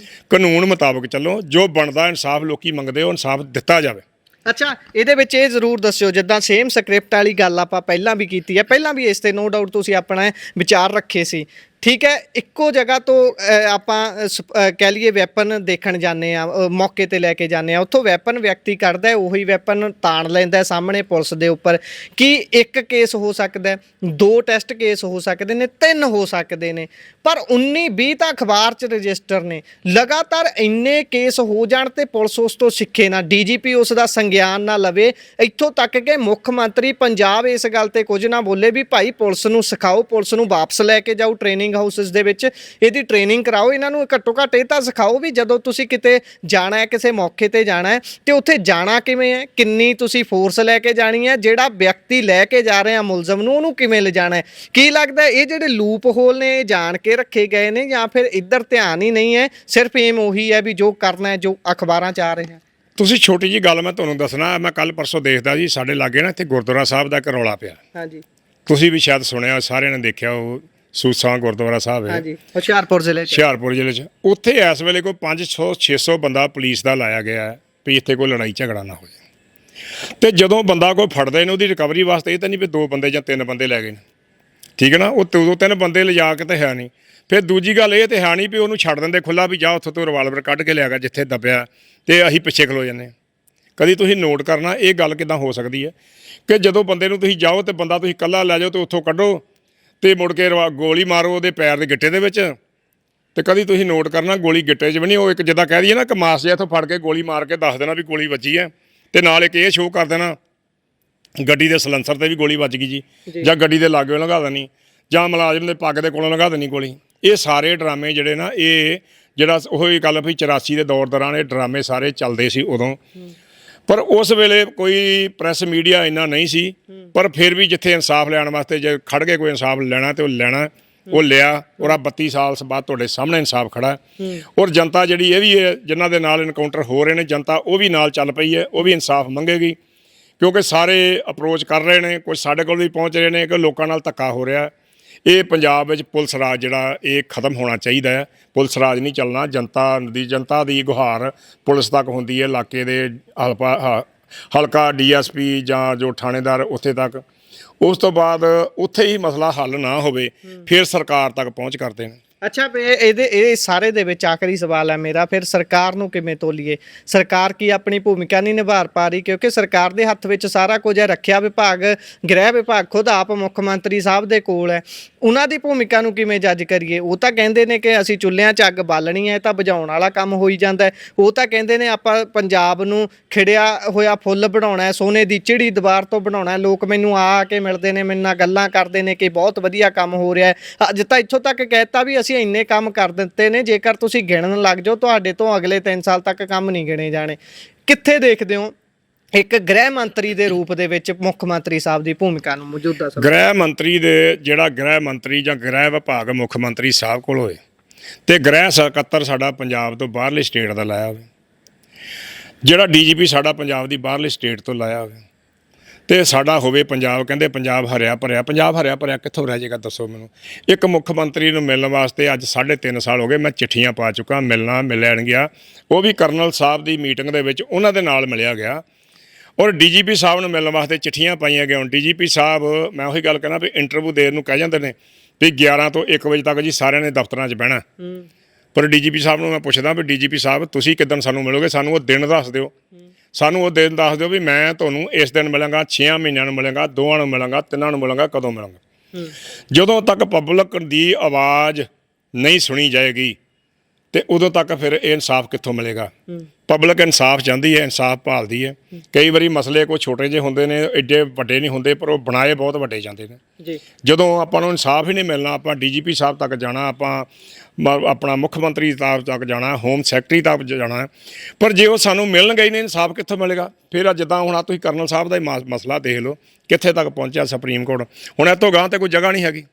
Speaker 1: ਕਾਨੂੰਨ ਮੁਤਾਬਕ ਚੱਲੋ, ਜੋ ਬਣਦਾ ਇਨਸਾਫ ਲੋਕੀ ਮੰਗਦੇ ਉਹ ਇਨਸਾਫ ਦਿੱਤਾ ਜਾਵੇ।
Speaker 2: ਅੱਛਾ, ਇਹਦੇ ਵਿੱਚ ਇਹ ਜ਼ਰੂਰ ਦੱਸਿਓ, ਜਿੱਦਾਂ ਸੇਮ ਸਕ੍ਰਿਪਟ ਵਾਲੀ ਗੱਲ ਆਪਾਂ ਪਹਿਲਾਂ ਵੀ ਕੀਤੀ ਹੈ, ਪਹਿਲਾਂ ਵੀ ਇਸ ਤੇ ਨੋ ਡਾਊਟ ਤੁਸੀਂ ਆਪਣਾ ਵਿਚਾਰ ਰੱਖੇ ਸੀ, ਠੀਕ ਹੈ। ਇੱਕੋ ਜਗ੍ਹਾ ਤੋਂ ਆਪਾਂ ਕਹਿ ਲਈਏ ਵੈਪਨ ਦੇਖਣ ਜਾਂਦੇ ਆ, ਮੌਕੇ ਤੇ ਲੈ ਕੇ ਜਾਂਦੇ ਆ, ਉੱਥੋਂ ਵੈਪਨ ਵਿਅਕਤੀ ਕੱਢਦਾ, ਉਹੀ ਵੈਪਨ ਤਾਣ ਲੈਂਦਾ ਸਾਹਮਣੇ ਪੁਲਿਸ ਦੇ ਉੱਪਰ। ਕੀ ਇੱਕ ਕੇਸ ਹੋ ਸਕਦਾ, 2 ਟੈਸਟ ਕੇਸ ਹੋ ਸਕਦੇ ਨੇ, 3 ਹੋ ਸਕਦੇ ਨੇ, ਪਰ 19-20 ਤਾਂ ਅਖਬਾਰ 'ਚ ਰਜਿਸਟਰ ਨੇ। ਲਗਾਤਾਰ ਇੰਨੇ ਕੇਸ ਹੋ ਜਾਣ ਤੇ ਪੁਲਿਸ ਉਸ ਤੋਂ ਸਿੱਖੇ ਨਾ, ਡੀਜੀਪੀ ਉਸ ਦਾ ਸੰਗਿਆਨ ਨਾ ਲਵੇ, ਇੱਥੋਂ ਤੱਕ ਕਿ ਮੁੱਖ ਮੰਤਰੀ ਪੰਜਾਬ ਇਸ ਗੱਲ ਤੇ ਕੁਝ ਨਾ ਬੋਲੇ ਵੀ ਭਾਈ ਪੁਲਿਸ ਨੂੰ ਸਿਖਾਓ, ਪੁਲਿਸ ਨੂੰ ਵਾਪਸ ਲੈ ਕੇ ਜਾਓ ਟ੍ਰੇਨਿੰਗ ਹਾਊਸਿਸ ਦੇ ਵਿੱਚ, ਇਹਦੀ ਟ੍ਰੇਨਿੰਗ ਕਰਾਓ, ਇਹਨਾਂ ਨੂੰ ਘੱਟੋ ਘੱਟ ਇਹ ਤਾਂ ਸਿਖਾਓ ਵੀ ਜਦੋਂ ਤੁਸੀਂ ਕਿਤੇ ਜਾਣਾ ਹੈ, ਕਿਸੇ ਮੌਕੇ ਤੇ ਜਾਣਾ ਹੈ, ਤੇ ਉੱਥੇ ਜਾਣਾ ਕਿਵੇਂ ਹੈ, ਕਿੰਨੀ ਤੁਸੀਂ ਫੋਰਸ ਲੈ ਕੇ ਜਾਣੀ ਹੈ, ਜਿਹੜਾ ਵਿਅਕਤੀ ਲੈ ਕੇ ਜਾ ਰਿਹਾ ਮੁਲਜ਼ਮ ਨੂੰ ਉਹਨੂੰ ਕਿਵੇਂ ਲਿਜਾਣਾ ਹੈ। ਕੀ ਲੱਗਦਾ ਇਹ ਜਿਹੜੇ ਲੂਪ ਹੋਲ ਨੇ ਜਾਣ ਕੇ ਰੱਖੇ ਗਏ ਨੇ, ਜਾਂ ਫਿਰ ਇੱਧਰ ਧਿਆਨ ਹੀ ਨਹੀਂ ਹੈ, ਸਿਰਫ ਏਮ ਉਹੀ ਹੈ ਵੀ ਜੋ ਕਰਨਾ ਹੈ, ਜੋ ਅਖਬਾਰਾਂ 'ਚ ਆ ਰਿਹਾ?
Speaker 1: ਤੁਸੀਂ ਛੋਟੀ ਜੀ ਗੱਲ ਮੈਂ ਤੁਹਾਨੂੰ ਦੱਸਣਾ, ਮੈਂ ਕੱਲ ਪਰਸੋਂ ਦੇਖਦਾ ਜੀ ਸਾਡੇ ਲਾਗੇ ਨਾ ਇੱਥੇ ਗੁਰਦੁਆਰਾ ਸਾਹਿਬ ਦਾ ਇੱਕ ਰੌਲਾ ਪਿਆ। ਹਾਂਜੀ, ਤੁਸੀਂ ਵੀ ਸ਼ਾਇਦ ਸੁਣਿਆ, ਸਾਰਿਆਂ ਨੇ ਦੇਖਿਆ, ਉਹ ਸੂਸਾਂ ਗੁਰਦੁਆਰਾ ਸਾਹਿਬ ਹੈ।
Speaker 2: ਹਾਂਜੀ, ਹੁਸ਼ਿਆਰਪੁਰ ਜ਼ਿਲ੍ਹੇ 'ਚ।
Speaker 1: ਉੱਥੇ ਇਸ ਵੇਲੇ ਕੋਈ 500-600 ਬੰਦਾ ਪੁਲਿਸ ਦਾ ਲਾਇਆ ਗਿਆ ਵੀ ਇੱਥੇ ਕੋਈ ਲੜਾਈ ਝਗੜਾ ਨਾ ਹੋ ਜਾਏ। ਤੇ ਜਦੋਂ ਬੰਦਾ ਕੋਈ ਫੜਦੇ ਨੇ ਉਹਦੀ ਰਿਕਵਰੀ ਵਾਸਤੇ ਇਹ ਤਾਂ ਨਹੀਂ ਵੀ 2 ਬੰਦੇ ਜਾਂ 3 ਬੰਦੇ ਲੈ ਗਏ ਨੇ, ਠੀਕ ਹੈ ਨਾ, ਉਹ 2-3 ਬੰਦੇ ਲਿਜਾ ਕੇ ਤਾਂ ਹੈ ਨਹੀਂ। ਫਿਰ ਦੂਜੀ ਗੱਲ ਇਹ ਤੇ ਹੈ ਨਹੀਂ ਵੀ ਉਹਨੂੰ ਛੱਡ ਦਿੰਦੇ ਖੁੱਲਾ ਵੀ ਜਾ ਉੱਥੋਂ ਤੋਂ ਰਿਵਾਲਵਰ ਕੱਢ ਕੇ ਲਿਆ ਗਿਆ ਜਿੱਥੇ ਦੱਬਿਆ ਤੇ ਅਸੀਂ ਪਿੱਛੇ ਖਲੋ ਜਾਂਦੇ। ਕਦੀ ਤੁਸੀਂ ਨੋਟ ਕਰਨਾ ਇਹ ਗੱਲ ਕਿੱਦਾਂ ਹੋ ਸਕਦੀ ਹੈ ਕਿ ਜਦੋਂ ਬੰਦੇ ਨੂੰ ਤੁਸੀਂ ਜਾਓ ਤੇ ਬੰਦਾ ਤੁਸੀਂ ਇਕੱਲਾ ਲੈ ਜਾਓ ਤੇ ਉੱਥੋਂ ਕੱਢੋ ਤੇ ਮੁੜ ਕੇ ਗੋਲੀ ਮਾਰੋ ਉਹਦੇ ਪੈਰ ਦੇ ਗਿੱਟੇ ਦੇ ਵਿੱਚ। ਤੇ ਕਦੀ ਤੁਸੀਂ ਨੋਟ ਕਰਨਾ ਗੋਲੀ ਗਿੱਟੇ 'ਚ ਵੀ ਨਹੀਂ, ਉਹ ਇੱਕ ਜਿੱਦਾਂ ਕਹਿ ਦਈਏ ਨਾ ਕਿ ਮਾਸ ਜਿਹਾ ਇੱਥੋਂ ਫੜ ਕੇ ਗੋਲੀ ਮਾਰ ਕੇ ਦੱਸ ਦੇਣਾ ਵੀ ਗੋਲੀ ਵੱਜੀ ਹੈ, ਤੇ ਨਾਲ ਇੱਕ ਇਹ ਸ਼ੋਅ ਕਰ ਦੇਣਾ ਗੱਡੀ ਦੇ ਸਲੈਂਸਰ ਤੇ ਵੀ ਗੋਲੀ ਵੱਜ ਗਈ ਜੀ, ਜਾਂ ਗੱਡੀ ਦੇ ਲਾਗੇ ਲੰਘਾ ਦੇਣੀ, ਜਾਂ ਮੁਲਾਜ਼ਮ ਦੇ ਪੱਗ ਦੇ ਕੋਲੋਂ ਲੰਘਾ ਦੇਣੀ ਗੋਲੀ। ਇਹ ਸਾਰੇ ਡਰਾਮੇ ਜਿਹੜੇ ਨਾ, ਇਹ ਜਿਹੜਾ ਉਹੀ ਗੱਲ ਵੀ 84 ਦੇ ਦੌਰ ਦੌਰਾਨ ਇਹ ਡਰਾਮੇ ਸਾਰੇ ਚੱਲਦੇ ਸੀ ਉਦੋਂ, ਪਰ ਉਸ ਵੇਲੇ ਕੋਈ ਪ੍ਰੈਸ ਮੀਡੀਆ ਇੰਨਾ ਨਹੀਂ ਸੀ। ਪਰ ਫਿਰ ਵੀ ਜਿੱਥੇ ਇਨਸਾਫ ਲੈਣ ਵਾਸਤੇ ਜੇ ਖੜ ਕੇ ਕੋਈ ਇਨਸਾਫ ਲੈਣਾ ਤੇ ਉਹ ਲੈਣਾ, ਉਹ ਲਿਆ। ਔਰ ਆ 32 ਸਾਲ ਬਾਅਦ ਤੁਹਾਡੇ ਸਾਹਮਣੇ ਇਨਸਾਫ ਖੜਾ। ਔਰ ਜਨਤਾ ਜਿਹੜੀ ਇਹ ਵੀ ਹੈ ਜਿਨ੍ਹਾਂ ਦੇ ਨਾਲ ਇਨਕਾਊਂਟਰ ਹੋ ਰਹੇ ਨੇ, ਜਨਤਾ ਉਹ ਵੀ ਨਾਲ ਚੱਲ ਪਈ ਹੈ, ਉਹ ਵੀ ਇਨਸਾਫ ਮੰਗੇਗੀ, ਕਿਉਂਕਿ ਸਾਰੇ ਅਪਰੋਚ ਕਰ ਰਹੇ ਨੇ, ਕੁਝ ਸਾਡੇ ਕੋਲ ਵੀ ਪਹੁੰਚ ਰਹੇ ਨੇ ਕਿ ਲੋਕਾਂ ਨਾਲ ਧੱਕਾ ਹੋ ਰਿਹਾ। ਇਹ ਪੰਜਾਬ ਵਿੱਚ ਪੁਲਿਸ ਰਾਜ ਜਿਹੜਾ ਇਹ ਖਤਮ ਹੋਣਾ ਚਾਹੀਦਾ ਹੈ। ਪੁਲਿਸ ਰਾਜ ਨਹੀਂ ਚੱਲਣਾ, ਜਨਤਾ ਦੀ ਗੁਹਾਰ ਪੁਲਿਸ ਤੱਕ ਹੁੰਦੀ ਹੈ, ਇਲਾਕੇ ਦੇ ਹਲਕਾ DSP ਜਾਂ ਜੋ ਥਾਣੇਦਾਰ ਉੱਥੇ ਤੱਕ। ਉਸ ਤੋਂ ਬਾਅਦ ਉੱਥੇ ਹੀ ਮਸਲਾ ਹੱਲ ਨਾ ਹੋਵੇ ਫਿਰ ਸਰਕਾਰ ਤੱਕ ਪਹੁੰਚ ਕਰਦੇ ਨੇ।
Speaker 2: ਅੱਛਾ, ਇਹ ਸਾਰੇ ਦੇ ਵਿੱਚ ਆਖਰੀ ਸਵਾਲ ਹੈ ਮੇਰਾ, ਫਿਰ ਸਰਕਾਰ ਨੂੰ ਕਿਵੇਂ ਤੋਲੀਏ? ਸਰਕਾਰ ਕੀ ਆਪਣੀ ਭੂਮਿਕਾ ਨਹੀਂ ਨਿਭਾ ਪਾ ਰਹੀ? ਕਿਉਂਕਿ ਸਰਕਾਰ ਦੇ ਹੱਥ ਵਿੱਚ ਸਾਰਾ ਕੁਝ ਹੈ, ਰੱਖਿਆ ਵਿਭਾਗ, ਗ੍ਰਹਿ ਵਿਭਾਗ ਖੁਦ ਆਪ ਮੁੱਖ ਮੰਤਰੀ ਸਾਹਿਬ ਦੇ ਕੋਲ ਹੈ। ਉਹਨਾਂ ਦੀ ਭੂਮਿਕਾ ਨੂੰ ਕਿਵੇਂ ਜੱਜ ਕਰੀਏ? ਉਹ ਤਾਂ ਕਹਿੰਦੇ ਨੇ ਕਿ ਅਸੀਂ ਚੁੱਲ੍ਹਿਆਂ 'ਚ ਅੱਗ ਬਾਲਣੀ ਹੈ, ਤਾਂ ਬੁਝਾਉਣ ਵਾਲਾ ਕੰਮ ਹੋਈ ਜਾਂਦਾ ਹੈ। ਉਹ ਤਾਂ ਕਹਿੰਦੇ ਨੇ ਆਪਾਂ ਪੰਜਾਬ ਨੂੰ ਖਿੜਿਆ ਹੋਇਆ ਫੁੱਲ ਬਣਾਉਣਾ ਹੈ, ਸੋਨੇ ਦੀ ਚਿੜੀ ਦੀਵਾਰ ਤੋਂ ਬਣਾਉਣਾ। ਲੋਕ ਮੈਨੂੰ ਆ ਕੇ ਮਿਲਦੇ ਨੇ, ਮੇਰੇ ਨਾਲ ਗੱਲਾਂ ਕਰਦੇ ਨੇ ਕਿ ਬਹੁਤ ਵਧੀਆ ਕੰਮ ਹੋ ਰਿਹਾ ਹੈ। ਅੱਜ ਤਾਂ ਇੱਥੋਂ ਤੱਕ ਕਹਿਤਾ ਵੀ ਅਸੀਂ ਇੰਨੇ ਕੰਮ ਕਰ ਦਿੱਤੇ ਨੇ, ਜੇਕਰ ਤੁਸੀਂ ਗਿਣਨ ਲੱਗ ਜਾਓ ਤੁਹਾਡੇ ਤੋਂ ਅਗਲੇ 3 ਸਾਲ ਤੱਕ ਕੰਮ ਨਹੀਂ ਗਿਣੇ ਜਾਣੇ। ਕਿੱਥੇ ਦੇਖਦੇ ਹੋ ਇੱਕ ਗ੍ਰਹਿ ਮੰਤਰੀ ਦੇ ਰੂਪ ਦੇ ਵਿੱਚ ਮੁੱਖ ਮੰਤਰੀ ਸਾਹਿਬ ਦੀ ਭੂਮਿਕਾ ਨੂੰ ਮੌਜੂਦਾ ਸਮੇਂ? ਗ੍ਰਹਿ ਮੰਤਰੀ
Speaker 1: ਦੇ ਜਿਹੜਾ ਗ੍ਰਹਿ ਮੰਤਰੀ ਜਾਂ ਗ੍ਰਹਿ ਵਿਭਾਗ ਮੁੱਖ ਮੰਤਰੀ ਸਾਹਿਬ ਕੋਲ ਹੋਏ ਤੇ ਗ੍ਰਹਿ ਸਕੱਤਰ ਸਾਡਾ ਪੰਜਾਬ ਤੋਂ ਬਾਹਰਲੀ ਸਟੇਟ ਦਾ ਲਾਇਆ ਹੋਵੇ, ਜਿਹੜਾ DGP ਸਾਡਾ ਪੰਜਾਬ ਦੀ ਬਾਹਰਲੀ ਸਟੇਟ ਤੋਂ ਲਾਇਆ ਹੋਵੇ, ਤੇ ਸਾਡਾ ਹੋਵੇ ਪੰਜਾਬ। ਕਹਿੰਦੇ ਪੰਜਾਬ ਹਰਿਆ ਭਰਿਆ, ਪੰਜਾਬ ਹਰਿਆ ਭਰਿਆ ਕਿੱਥੋਂ ਰਹਿ ਜਾਏਗਾ ਦੱਸੋ ਮੈਨੂੰ? ਇੱਕ ਮੁੱਖ ਮੰਤਰੀ ਨੂੰ ਮਿਲਣ ਵਾਸਤੇ ਅੱਜ 3.5 ਸਾਲ ਹੋ ਗਏ, ਮੈਂ ਚਿੱਠੀਆਂ ਪਾ ਚੁੱਕਾ, ਮਿਲ ਲੈਣ ਗਿਆ। ਉਹ ਵੀ ਕਰਨਲ ਸਾਹਿਬ ਦੀ ਮੀਟਿੰਗ ਦੇ ਵਿੱਚ ਉਹਨਾਂ ਦੇ ਨਾਲ ਮਿਲਿਆ ਗਿਆ। ਔਰ DGP ਸਾਹਿਬ ਨੂੰ ਮਿਲਣ ਵਾਸਤੇ ਚਿੱਠੀਆਂ ਪਾਈਆਂ ਗਈਆਂ। ਹੁਣ DGP ਸਾਹਿਬ, ਮੈਂ ਉਹੀ ਗੱਲ ਕਹਿਣਾ ਵੀ ਇੰਟਰਵਿਊ ਦੇਣ ਨੂੰ ਕਹਿ ਜਾਂਦੇ ਨੇ ਵੀ 11 ਤੋਂ 1 ਵਜੇ ਤੱਕ ਜੀ ਸਾਰਿਆਂ ਨੇ ਦਫ਼ਤਰਾਂ 'ਚ ਬਹਿਣਾ। ਪਰ DGP ਸਾਹਿਬ ਨੂੰ ਮੈਂ ਪੁੱਛਦਾ ਵੀ DGP ਸਾਹਿਬ ਤੁਸੀਂ ਕਿੱਦਣ ਸਾਨੂੰ ਮਿਲੋਗੇ? ਸਾਨੂੰ ਉਹ ਦਿਨ ਦੱਸ ਦਿਓ, ਸਾਨੂੰ ਉਹ ਦਿਨ ਦੱਸ ਦਿਓ ਵੀ ਮੈਂ ਤੁਹਾਨੂੰ ਇਸ ਦਿਨ ਮਿਲਾਂਗਾ, 6 ਮਹੀਨਿਆਂ ਨੂੰ ਮਿਲਾਂਗਾ, 2 ਨੂੰ ਮਿਲਾਂਗਾ, 3 ਨੂੰ ਮਿਲਾਂਗਾ, ਕਦੋਂ ਮਿਲਾਂਗਾ। ਜਦੋਂ ਤੱਕ ਪਬਲਿਕ ਦੀ ਆਵਾਜ਼ ਨਹੀਂ ਸੁਣੀ ਜਾਏਗੀ ਤੇ ਉਦੋਂ ਤੱਕ ਫਿਰ ਇਹ ਇਨਸਾਫ ਕਿੱਥੋਂ ਮਿਲੇਗਾ। ਪਬਲਿਕ ਇਨਸਾਫ ਚਾਹੁੰਦੀ ਹੈ, ਇਨਸਾਫ ਭਾਲਦੀ ਹੈ। ਕਈ ਵਾਰੀ ਮਸਲੇ ਕੋਈ ਛੋਟੇ ਜਿਹੇ ਹੁੰਦੇ ਨੇ, ਐਡੇ ਵੱਡੇ ਨਹੀਂ ਹੁੰਦੇ, ਪਰ ਉਹ ਬਣਾਏ ਬਹੁਤ ਵੱਡੇ ਜਾਂਦੇ ਨੇ
Speaker 2: ਜੀ।
Speaker 1: ਜਦੋਂ ਆਪਾਂ ਨੂੰ ਇਨਸਾਫ ਹੀ ਨਹੀਂ ਮਿਲਣਾ, ਆਪਾਂ ਡੀਜੀਪੀ ਸਾਹਿਬ ਤੱਕ ਜਾਣਾ, ਆਪਾਂ ਆਪਣਾ ਮੁੱਖ ਮੰਤਰੀ ਸਾਹਿਬ ਤੱਕ ਜਾਣਾ, ਹੋਮ ਸੈਕਟਰੀ ਤੱਕ ਜਾਣਾ, ਪਰ ਜੇ ਉਹ ਸਾਨੂੰ ਮਿਲਣਗੇ ਹੀ ਨਹੀਂ, ਇਨਸਾਫ ਕਿੱਥੋਂ ਮਿਲੇਗਾ। ਫਿਰ ਜਿੱਦਾਂ ਹੁਣ ਤੁਸੀਂ ਕਰਨਲ ਸਾਹਿਬ ਦਾ ਹੀ ਮਸਲਾ ਦੇਖ ਲਓ ਕਿੱਥੇ ਤੱਕ ਪਹੁੰਚਿਆ ਸੁਪਰੀਮ ਕੋਰਟ। ਹੁਣ ਇਹ ਤੋਂ ਗਾਂ ਤੇ ਕੋਈ ਜਗ੍ਹਾ ਨਹੀਂ ਹੈਗੀ।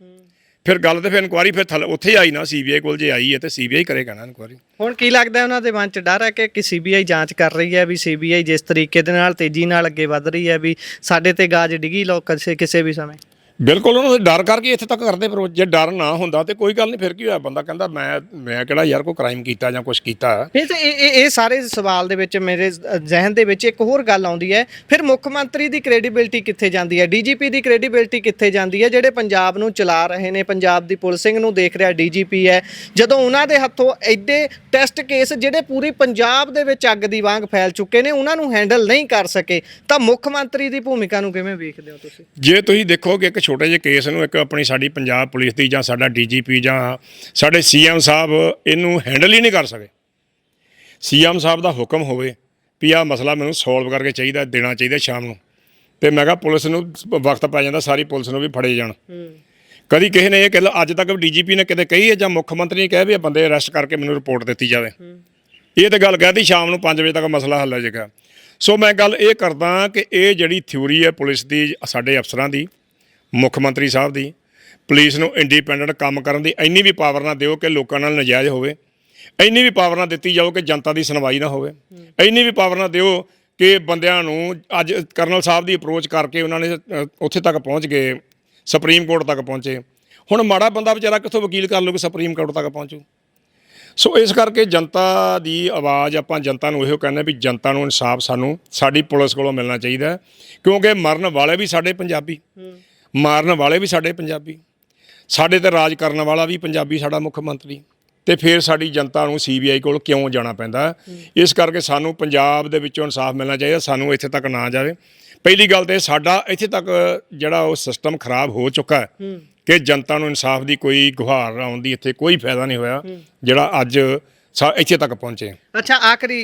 Speaker 1: ਫਿਰ ਗੱਲ ਤੇ ਫਿਰ ਇਨਕੁਆਰੀ ਫਿਰ ਥੱਲੇ ਉੱਥੇ ਹੀ ਆਈ ਨਾ, ਸੀਬੀਆਈ ਕੋਲ ਜੇ ਆਈ ਹੈ ਤੇ ਸੀਬੀਆਈ ਕਰੇਗਾ ਨਾ ਇਨਕੁਆਰੀ। ਹੁਣ
Speaker 2: ਕੀ ਲੱਗਦਾ ਉਹਨਾਂ ਦੇ ਮਨ 'ਚ ਡਰ ਹੈ ਕਿ ਸੀਬੀਆਈ ਜਾਂਚ ਕਰ ਰਹੀ ਹੈ, ਵੀ ਸੀਬੀਆਈ ਜਿਸ ਤਰੀਕੇ ਦੇ ਨਾਲ ਤੇਜ਼ੀ ਨਾਲ ਅੱਗੇ ਵੱਧ ਰਹੀ ਹੈ ਵੀ ਸਾਡੇ ਤੇ ਗਾਜ ਡਿੱਗੀ ਲੋ ਕਿਸੇ ਵੀ ਸਮੇਂ।
Speaker 1: ਬਿਲਕੁਲ ਉਹਨਾਂ ਦੇ ਡਰ ਕਰਕੇ ਇੱਥੇ ਤੱਕ ਕਰਦੇ। ਪਰ ਜੇ ਡਰ ਨਾ ਹੁੰਦਾ ਤੇ ਕੋਈ ਗੱਲ ਨਹੀਂ, ਫਿਰ ਕੀ ਹੋਇਆ, ਬੰਦਾ ਕਹਿੰਦਾ ਮੈਂ ਕਿਹੜਾ ਯਾਰ ਕੋਈ ਕ੍ਰਾਈਮ ਕੀਤਾ ਜਾਂ ਕੁਛ ਕੀਤਾ।
Speaker 2: ਇਹ ਸਾਰੇ ਸਵਾਲ ਦੇ ਵਿੱਚ ਮੇਰੇ ਜ਼ਿਹਨ ਦੇ ਵਿੱਚ ਇੱਕ ਹੋਰ ਗੱਲ ਆਉਂਦੀ ਹੈ, ਫਿਰ ਮੁੱਖ ਮੰਤਰੀ ਦੀ ਕ੍ਰੈਡੀਬਿਲਿਟੀ ਕਿੱਥੇ ਜਾਂਦੀ ਹੈ, ਡੀਜੀਪੀ ਦੀ ਕ੍ਰੈਡੀਬਿਲਿਟੀ ਕਿੱਥੇ ਜਾਂਦੀ ਹੈ, ਜਿਹੜੇ ਪੰਜਾਬ ਨੂੰ ਚਲਾ ਰਹੇ ਨੇ, ਪੰਜਾਬ ਦੀ ਪੁਲਿਸਿੰਗ ਨੂੰ ਦੇਖ ਰਿਹਾ ਡੀਜੀਪੀ ਹੈ। ਜਦੋਂ ਉਹਨਾਂ ਦੇ ਹੱਥੋਂ ਐਡੇ ਟੈਸਟ ਕੇਸ ਜਿਹੜੇ ਪੂਰੀ ਪੰਜਾਬ ਦੇ ਵਿੱਚ ਅੱਗ ਦੀ ਵਾਂਗ ਫੈਲ ਚੁੱਕੇ ਨੇ, ਉਹਨਾਂ ਨੂੰ ਹੈਂਡਲ ਨਹੀਂ ਕਰ ਸਕੇ, ਤਾਂ ਮੁੱਖ ਮੰਤਰੀ ਦੀ ਭੂਮਿਕਾ ਨੂੰ ਕਿਵੇਂ ਵੇਖਦੇ ਹੋ ਤੁਸੀਂ?
Speaker 1: ਜੇ ਤੁਸੀਂ ਦੇਖੋਗੇ ਇੱਕ ਛੋਟੇ ਜਿਹੇ ਕੇਸ ਨੂੰ ਇੱਕ ਸਾਡੀ ਪੰਜਾਬ ਪੁਲਿਸ ਦੀ ਜਾਂ ਸਾਡਾ ਡੀਜੀਪੀ ਜਾਂ ਸਾਡੇ ਸੀਐਮ ਸਾਹਿਬ ਇਹਨੂੰ ਹੈਂਡਲ ਹੀ ਨਹੀਂ ਕਰ ਸਕੇ। ਸੀਐਮ ਸਾਹਿਬ ਦਾ ਹੁਕਮ ਹੋਵੇ ਵੀ ਆਹ ਮਸਲਾ ਮੈਨੂੰ ਸੋਲਵ ਕਰਕੇ ਦੇਣਾ ਚਾਹੀਦਾ ਸ਼ਾਮ ਨੂੰ, ਤੇ ਮੈਂ ਕਿਹਾ ਪੁਲਿਸ ਨੂੰ ਵਕਤ ਪੈ ਜਾਂਦਾ, ਸਾਰੀ ਪੁਲਿਸ ਨੂੰ ਵੀ ਫੜੇ ਜਾਣ। ਕਦੀ ਕਿਸੇ ਨੇ ਇਹ ਕਹਿ ਅੱਜ ਤੱਕ ਡੀਜੀਪੀ ਨੇ ਕਿਤੇ ਕਹੀ ਹੈ ਜਾਂ ਮੁੱਖ ਮੰਤਰੀ ਨੇ ਕਿਹਾ ਵੀ ਇਹ ਬੰਦੇ ਅਰੈਸਟ ਕਰਕੇ ਮੈਨੂੰ ਰਿਪੋਰਟ ਦਿੱਤੀ ਜਾਵੇ। ਇਹ ਤਾਂ ਗੱਲ ਕਹਿਤੀ ਸ਼ਾਮ ਨੂੰ 5 ਵਜੇ ਤੱਕ ਮਸਲਾ ਹੱਲ ਹੋ ਜਾਏਗਾ। ਸੋ ਮੈਂ ਗੱਲ ਇਹ ਕਰਦਾ ਕਿ ਇਹ ਜਿਹੜੀ ਥਿਊਰੀ ਹੈ ਪੁਲਿਸ ਦੀ, ਸਾਡੇ ਅਫਸਰਾਂ ਦੀ, ਮੁੱਖ ਮੰਤਰੀ ਸਾਹਿਬ ਦੀ, ਪੁਲਿਸ ਨੂੰ ਇੰਡੀਪੈਂਡੈਂਟ ਕੰਮ ਕਰਨ ਦੀ ਇੰਨੀ ਵੀ ਪਾਵਰ ਨਾ ਦਿਓ ਕਿ ਲੋਕਾਂ ਨਾਲ ਨਜਾਇਜ਼ ਹੋਵੇ, ਇੰਨੀ ਵੀ ਪਾਵਰ ਨਾ ਦਿੱਤੀ ਜਾਓ ਕਿ ਜਨਤਾ ਦੀ ਸੁਣਵਾਈ ਨਾ ਹੋਵੇ, ਇੰਨੀ ਵੀ ਪਾਵਰ ਨਾ ਦਿਓ ਕਿ ਬੰਦਿਆਂ ਨੂੰ ਅੱਜ ਕਰਨਲ ਸਾਹਿਬ ਦੀ ਅਪਰੋਚ ਕਰਕੇ ਉਹਨਾਂ ਨੇ ਉੱਥੇ ਤੱਕ ਪਹੁੰਚ ਗਏ, ਸੁਪਰੀਮ ਕੋਰਟ ਤੱਕ ਪਹੁੰਚੇ। ਹੁਣ ਮਾੜਾ ਬੰਦਾ ਵਿਚਾਰਾ ਕਿੱਥੋਂ ਵਕੀਲ ਕਰ ਲਊ ਕਿ ਸੁਪਰੀਮ ਕੋਰਟ ਤੱਕ ਪਹੁੰਚੂ। ਸੋ ਇਸ ਕਰਕੇ ਜਨਤਾ ਦੀ ਆਵਾਜ਼, ਆਪਾਂ ਜਨਤਾ ਨੂੰ ਇਹੋ ਕਹਿੰਦੇ ਵੀ ਜਨਤਾ ਨੂੰ ਇਨਸਾਫ ਸਾਨੂੰ ਸਾਡੀ ਪੁਲਿਸ ਕੋਲੋਂ ਮਿਲਣਾ ਚਾਹੀਦਾ, ਕਿਉਂਕਿ ਮਰਨ ਵਾਲੇ ਵੀ ਸਾਡੇ ਪੰਜਾਬੀ, ਮਾਰਨ ਵਾਲੇ ਵੀ ਸਾਡੇ ਪੰਜਾਬੀ, ਸਾਡੇ ਤੇ ਰਾਜ ਕਰਨ ਵਾਲਾ ਵੀ ਪੰਜਾਬੀ, ਸਾਡਾ ਮੁੱਖ ਮੰਤਰੀ। ਤੇ ਫਿਰ ਸਾਡੀ ਜਨਤਾ ਨੂੰ ਸੀਬੀਆਈ ਕੋਲ ਕਿਉਂ ਜਾਣਾ ਪੈਂਦਾ? ਇਸ ਕਰਕੇ ਸਾਨੂੰ ਪੰਜਾਬ ਦੇ ਵਿੱਚੋਂ ਇਨਸਾਫ ਮਿਲਣਾ ਚਾਹੀਦਾ, ਸਾਨੂੰ ਇੱਥੇ ਤੱਕ ਨਾ ਜਾਵੇ। ਪਹਿਲੀ ਗੱਲ ਤੇ ਸਾਡਾ ਇੱਥੇ ਤੱਕ ਜਿਹੜਾ ਉਹ ਸਿਸਟਮ ਖਰਾਬ ਹੋ ਚੁੱਕਾ ਹੈ ਕਿ ਜਨਤਾ ਨੂੰ ਇਨਸਾਫ ਦੀ ਕੋਈ ਗੁਹਾਰ ਆਉਣ ਦੀ ਇੱਥੇ ਕੋਈ ਫਾਇਦਾ ਨਹੀਂ ਹੋਇਆ, ਜਿਹੜਾ ਅੱਜ ਇੱਥੇ ਤੱਕ ਪਹੁੰਚੇ।
Speaker 2: ਅੱਛਾ, ਆਖਰੀ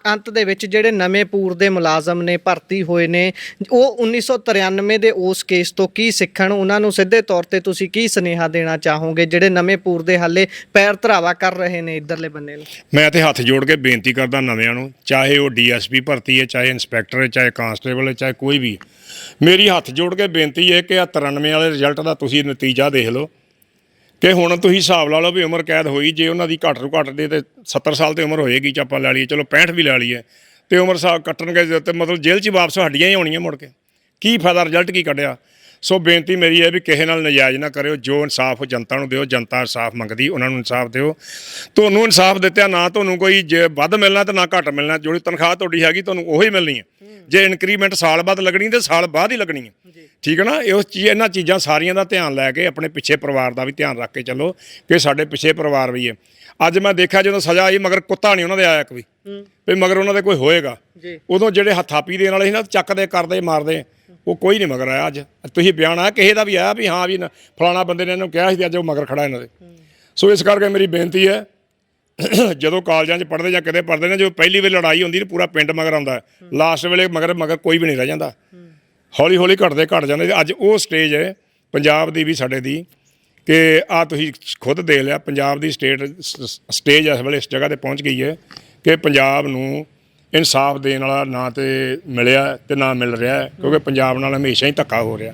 Speaker 2: ਅੰਤ ਦੇ ਵਿੱਚ ਜਿਹੜੇ ਨਵੇਂ ਪੂਰ ਦੇ ਮੁਲਾਜ਼ਮ ਨੇ ਭਰਤੀ ਹੋਏ ਨੇ, ਉਹ 1993 ਦੇ ਉਸ ਕੇਸ ਤੋਂ ਕੀ ਸਿੱਖਣ? ਉਹਨਾਂ ਨੂੰ ਸਿੱਧੇ ਤੌਰ ਤੇ ਤੁਸੀਂ ਕੀ ਸੁਨੇਹਾ ਦੇਣਾ ਚਾਹੋਗੇ ਜਿਹੜੇ ਨਵੇਂ ਪੂਰ ਦੇ ਹਾਲੇ ਪੈਰ ਧਰਾਵਾ ਕਰ ਰਹੇ ਨੇ ਇੱਧਰਲੇ ਬੰਨੇ ਨੂੰ?
Speaker 1: ਮੈਂ ਤੇ ਹੱਥ ਜੋੜ ਕੇ ਬੇਨਤੀ ਕਰਦਾ ਨਵਿਆਂ ਨੂੰ, ਚਾਹੇ ਉਹ ਡੀਐਸਪੀ ਭਰਤੀ ਹੈ, ਚਾਹੇ ਇੰਸਪੈਕਟਰ ਹੈ, ਚਾਹੇ ਕਾਂਸਟੇਬਲ ਹੈ, ਚਾਹੇ ਕੋਈ ਵੀ, ਮੇਰੀ ਹੱਥ ਜੋੜ ਕੇ ਬੇਨਤੀ ਹੈ ਕਿ 93 ਵਾਲੇ ਰਿਜ਼ਲਟ ਦਾ ਤੁਸੀਂ ਨਤੀਜਾ ਦੇਖ ਲਓ ਕਿ ਹੁਣ ਤੁਸੀਂ ਹਿਸਾਬ ਲਾ ਲਓ ਵੀ ਉਮਰ ਕੈਦ ਹੋਈ, ਜੇ ਉਹਨਾਂ ਦੀ ਘੱਟ ਤੋਂ ਘੱਟ ਦੇ ਤੇ 70 ਸਾਲ ਤੇ ਉਮਰ ਹੋਏਗੀ, ਚ ਆਪਾਂ ਲੈ ਲਈਏ, ਚਲੋ 65 ਵੀ ਲੈ ਲਈਏ, ਤੇ ਉਮਰ ਕੱਟਣਗੇ ਤੇ ਮਤਲਬ ਜੇਲ੍ਹ 'ਚ ਵਾਪਸ ਹੱਡੀਆਂ ਹੀ ਆਉਣੀਆਂ ਮੁੜ ਕੇ, ਕੀ ਫਾਇਦਾ, ਰਿਜ਼ਲਟ ਕੀ ਕੱਢਿਆ? ਸੋ ਬੇਨਤੀ ਮੇਰੀ ਹੈ ਵੀ ਕਿਸੇ ਨਾਲ ਨਜਾਇਜ਼ ਨਾ ਕਰਿਓ, ਜੋ ਇਨਸਾਫ ਜਨਤਾ ਨੂੰ ਦਿਓ, ਜਨਤਾ ਇਨਸਾਫ ਮੰਗਦੀ, ਉਹਨਾਂ ਨੂੰ ਇਨਸਾਫ ਦਿਓ। ਤੁਹਾਨੂੰ ਇਨਸਾਫ ਦਿੱਤਿਆ ਨਾ ਤੁਹਾਨੂੰ ਕੋਈ ਜੇ ਵੱਧ ਮਿਲਣਾ ਤੇ ਨਾ ਘੱਟ ਮਿਲਣਾ, ਜਿਹੜੀ ਤਨਖਾਹ ਤੁਹਾਡੀ ਹੈਗੀ ਤੁਹਾਨੂੰ ਉਹੀ ਮਿਲਣੀ ਹੈ। ਜੇ ਇਨਕਰੀਮੈਂਟ ਸਾਲ ਬਾਅਦ ਲੱਗਣੀ ਤੇ ਸਾਲ ਬਾਅਦ ਹੀ ਲੱਗਣੀ ਹੈ, ਠੀਕ ਹੈ ਨਾ? ਇਹਨਾਂ ਚੀਜ਼ਾਂ ਸਾਰੀਆਂ ਦਾ ਧਿਆਨ ਲੈ ਕੇ ਆਪਣੇ ਪਿੱਛੇ ਪਰਿਵਾਰ ਦਾ ਵੀ ਧਿਆਨ ਰੱਖ ਕੇ ਚੱਲੋ ਕਿ ਸਾਡੇ ਪਿੱਛੇ ਪਰਿਵਾਰ ਵੀ ਹੈ। ਅੱਜ ਮੈਂ ਦੇਖਿਆ ਜਦੋਂ ਸਜ਼ਾ ਆਈ ਮਗਰ ਕੁੱਤਾ ਨਹੀਂ ਉਹਨਾਂ ਦੇ ਆਇਆ ਇੱਕ ਵੀ ਮਗਰ ਉਹਨਾਂ ਦੇ ਕੋਈ ਹੋਏਗਾ। ਉਦੋਂ ਜਿਹੜੇ ਹੱਥਾਪੀ ਦੇਣ ਵਾਲੇ ਸੀ ਨਾ, ਚੱਕਦੇ ਕਰਦੇ ਮਾਰਦੇ, ਉਹ ਕੋਈ ਨਹੀਂ ਮਗਰ ਆਇਆ। ਅੱਜ ਤੁਸੀਂ ਬਿਆਨ ਆ ਕਿਸੇ ਦਾ ਵੀ ਆਇਆ ਵੀ ਹਾਂ ਵੀ ਫਲਾਣਾ ਬੰਦੇ ਨੇ ਇਹਨੂੰ ਕਿਹਾ ਸੀ, ਅੱਜ ਉਹ ਮਗਰ ਖੜਾ ਇਹਨਾਂ ਦੇ। ਸੋ ਇਸ ਕਰਕੇ ਮੇਰੀ ਬੇਨਤੀ ਹੈ, ਜਦੋਂ ਕਾਲਜਾਂ 'ਚ ਪੜ੍ਹਦੇ ਜਾਂ ਕਿਤੇ ਪੜ੍ਹਦੇ ਨੇ, ਜਦੋਂ ਪਹਿਲੀ ਵੇਲੇ ਲੜਾਈ ਹੁੰਦੀ ਤਾਂ ਪੂਰਾ ਪਿੰਡ ਮਗਰ ਆਉਂਦਾ, ਲਾਸਟ ਵੇਲੇ ਮਗਰ ਕੋਈ ਵੀ ਨਹੀਂ ਰਹਿ ਜਾਂਦਾ, ਹੌਲੀ ਹੌਲੀ ਘਟ ਜਾਂਦੇ। ਅੱਜ ਉਹ ਸਟੇਜ ਹੈ ਪੰਜਾਬ ਦੀ ਵੀ, ਸਾਡੇ ਦੀ, ਕਿ ਆਹ ਤੁਸੀਂ ਖੁਦ ਦੇਖ ਲਿਆ, ਪੰਜਾਬ ਦੀ ਸਟੇਜ ਇਸ ਵੇਲੇ ਇਸ ਜਗ੍ਹਾ 'ਤੇ ਪਹੁੰਚ ਗਈ ਹੈ ਕਿ ਪੰਜਾਬ ਨੂੰ ਇਨਸਾਫ ਦੇਣ ਵਾਲਾ ਨਾ ਤੇ ਮਿਲਿਆ ਤੇ ਨਾ ਮਿਲ ਰਿਹਾ, ਕਿਉਂਕਿ ਪੰਜਾਬ ਨਾਲ ਹਮੇਸ਼ਾ ਹੀ ਧੱਕਾ ਹੋ ਰਿਹਾ।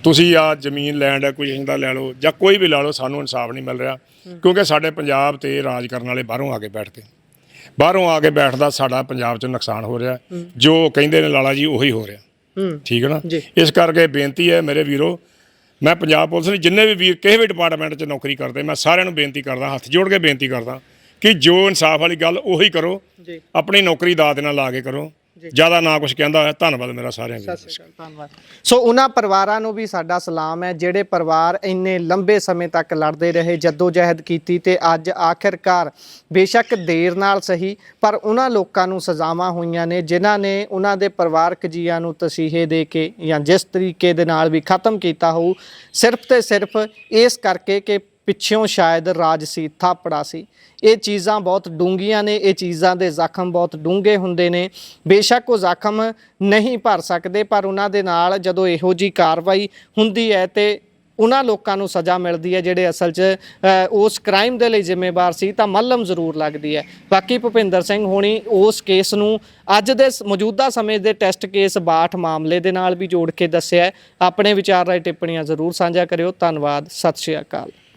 Speaker 1: ਤੁਸੀਂ ਆ ਜ਼ਮੀਨ ਲੈਂਡ ਐਕੁਜੀਸ਼ਨ ਦਾ ਲੈ ਲਓ ਜਾਂ ਕੋਈ ਵੀ ਲਾ ਲਓ, ਸਾਨੂੰ ਇਨਸਾਫ ਨਹੀਂ ਮਿਲ ਰਿਹਾ, ਕਿਉਂਕਿ ਸਾਡੇ ਪੰਜਾਬ 'ਤੇ ਰਾਜ ਕਰਨ ਵਾਲੇ ਬਾਹਰੋਂ ਆ ਕੇ ਬੈਠਦਾ ਸਾਡਾ ਪੰਜਾਬ 'ਚ ਨੁਕਸਾਨ ਹੋ ਰਿਹਾ, ਜੋ ਕਹਿੰਦੇ ਨੇ ਲਾਲਾ ਜੀ ਉਹੀ ਹੋ ਰਿਹਾ, ਠੀਕ ਹੈ ਨਾ? ਇਸ ਕਰਕੇ ਬੇਨਤੀ ਹੈ ਮੇਰੇ ਵੀਰੋ, ਮੈਂ ਪੰਜਾਬ ਪੁਲਿਸ ਨੂੰ ਜਿੰਨੇ ਵੀ ਵੀਰ ਕਿਸੇ ਵੀ ਡਿਪਾਰਟਮੈਂਟ 'ਚ ਨੌਕਰੀ ਕਰਦੇ, ਮੈਂ ਸਾਰਿਆਂ ਨੂੰ ਬੇਨਤੀ ਕਰਦਾ, ਹੱਥ ਜੋੜ ਕੇ ਬੇਨਤੀ ਕਰਦਾ ਕਿ ਜੋ ਇਨਸਾਫ ਵਾਲੀ ਗੱਲ ਉਹੀ ਕਰੋ, ਆਪਣੀ ਨੌਕਰੀ ਦਾਅ ਦੇ ਨਾਲ ਲਾ ਕੇ ਕਰੋ, ਜ਼ਿਆਦਾ ਨਾ ਕੁਝ ਕਹਿੰਦਾ ਹੋਇਆ। ਧੰਨਵਾਦ ਮੇਰਾ ਸਾਰਿਆਂ ਦਾ।
Speaker 2: ਧੰਨਵਾਦ। ਸੋ ਉਹਨਾਂ ਪਰਿਵਾਰਾਂ ਨੂੰ ਵੀ ਸਾਡਾ ਸਲਾਮ ਹੈ ਜਿਹੜੇ ਪਰਿਵਾਰ ਇੰਨੇ ਲੰਬੇ ਸਮੇਂ ਤੱਕ ਲੜਦੇ ਰਹੇ, ਜਹਿਦ ਕੀਤੀ ਤੇ ਅੱਜ ਆਖਿਰਕਾਰ ਬੇਸ਼ੱਕ ਦੇਰ ਨਾਲ ਸਹੀ ਪਰ ਉਹਨਾਂ ਲੋਕਾਂ ਨੂੰ ਸਜ਼ਾਵਾਂ ਹੋਈਆਂ ਨੇ ਜਿਨ੍ਹਾਂ ਨੇ ਉਹਨਾਂ ਦੇ ਪਰਿਵਾਰਕ ਜੀਆਂ ਨੂੰ ਤਸੀਹੇ ਦੇ ਕੇ ਜਾਂ ਜਿਸ ਤਰੀਕੇ ਦੇ ਨਾਲ ਵੀ ਖਤਮ ਕੀਤਾ ਹੋਊ, ਸਿਰਫ ਤੇ ਸਿਰਫ ਇਸ ਕਰਕੇ ਕਿ ਪਿੱਛੋਂ ਸ਼ਾਇਦ ਰਾਜਸੀ ਥਾਪੜਾ ਸੀ। ਇਹ ਚੀਜ਼ਾਂ ਬਹੁਤ ਡੂੰਘੀਆਂ ਨੇ, ਇਹ ਚੀਜ਼ਾਂ ਦੇ ਜ਼ਖਮ ਬਹੁਤ ਡੂੰਘੇ ਹੁੰਦੇ ਨੇ। ਬੇਸ਼ੱਕ ਉਹ ਜ਼ਖਮ ਨਹੀਂ ਭਰ ਸਕਦੇ ਪਰ ਉਹਨਾਂ ਦੇ ਨਾਲ ਜਦੋਂ ਇਹੋ ਜਿਹੀ ਕਾਰਵਾਈ ਹੁੰਦੀ ਹੈ ਤੇ ਉਹਨਾਂ ਲੋਕਾਂ ਨੂੰ ਸਜ਼ਾ ਮਿਲਦੀ ਹੈ ਜਿਹੜੇ ਅਸਲ 'ਚ ਉਸ ਕ੍ਰਾਈਮ ਦੇ ਲਈ ਜ਼ਿੰਮੇਵਾਰ ਸੀ ਤਾਂ ਮੱਲਮ ਜ਼ਰੂਰ ਲੱਗਦੀ ਹੈ। ਬਾਕੀ ਭੁਪਿੰਦਰ ਸਿੰਘ ਹੋਣੀ ਉਸ ਕੇਸ ਨੂੰ ਅੱਜ ਦੇ ਮੌਜੂਦਾ ਸਮੇਂ ਦੇ ਟੈਸਟ ਕੇਸ 62 ਮਾਮਲੇ ਦੇ ਨਾਲ ਵੀ ਜੋੜ ਕੇ ਦੱਸਿਆ। ਆਪਣੇ ਵਿਚਾਰ ਰਾਏ ਟਿੱਪਣੀਆਂ ਜ਼ਰੂਰ ਸਾਂਝਾ ਕਰਿਓ। ਧੰਨਵਾਦ। ਸਤਿ ਸ਼੍ਰੀ ਅਕਾਲ।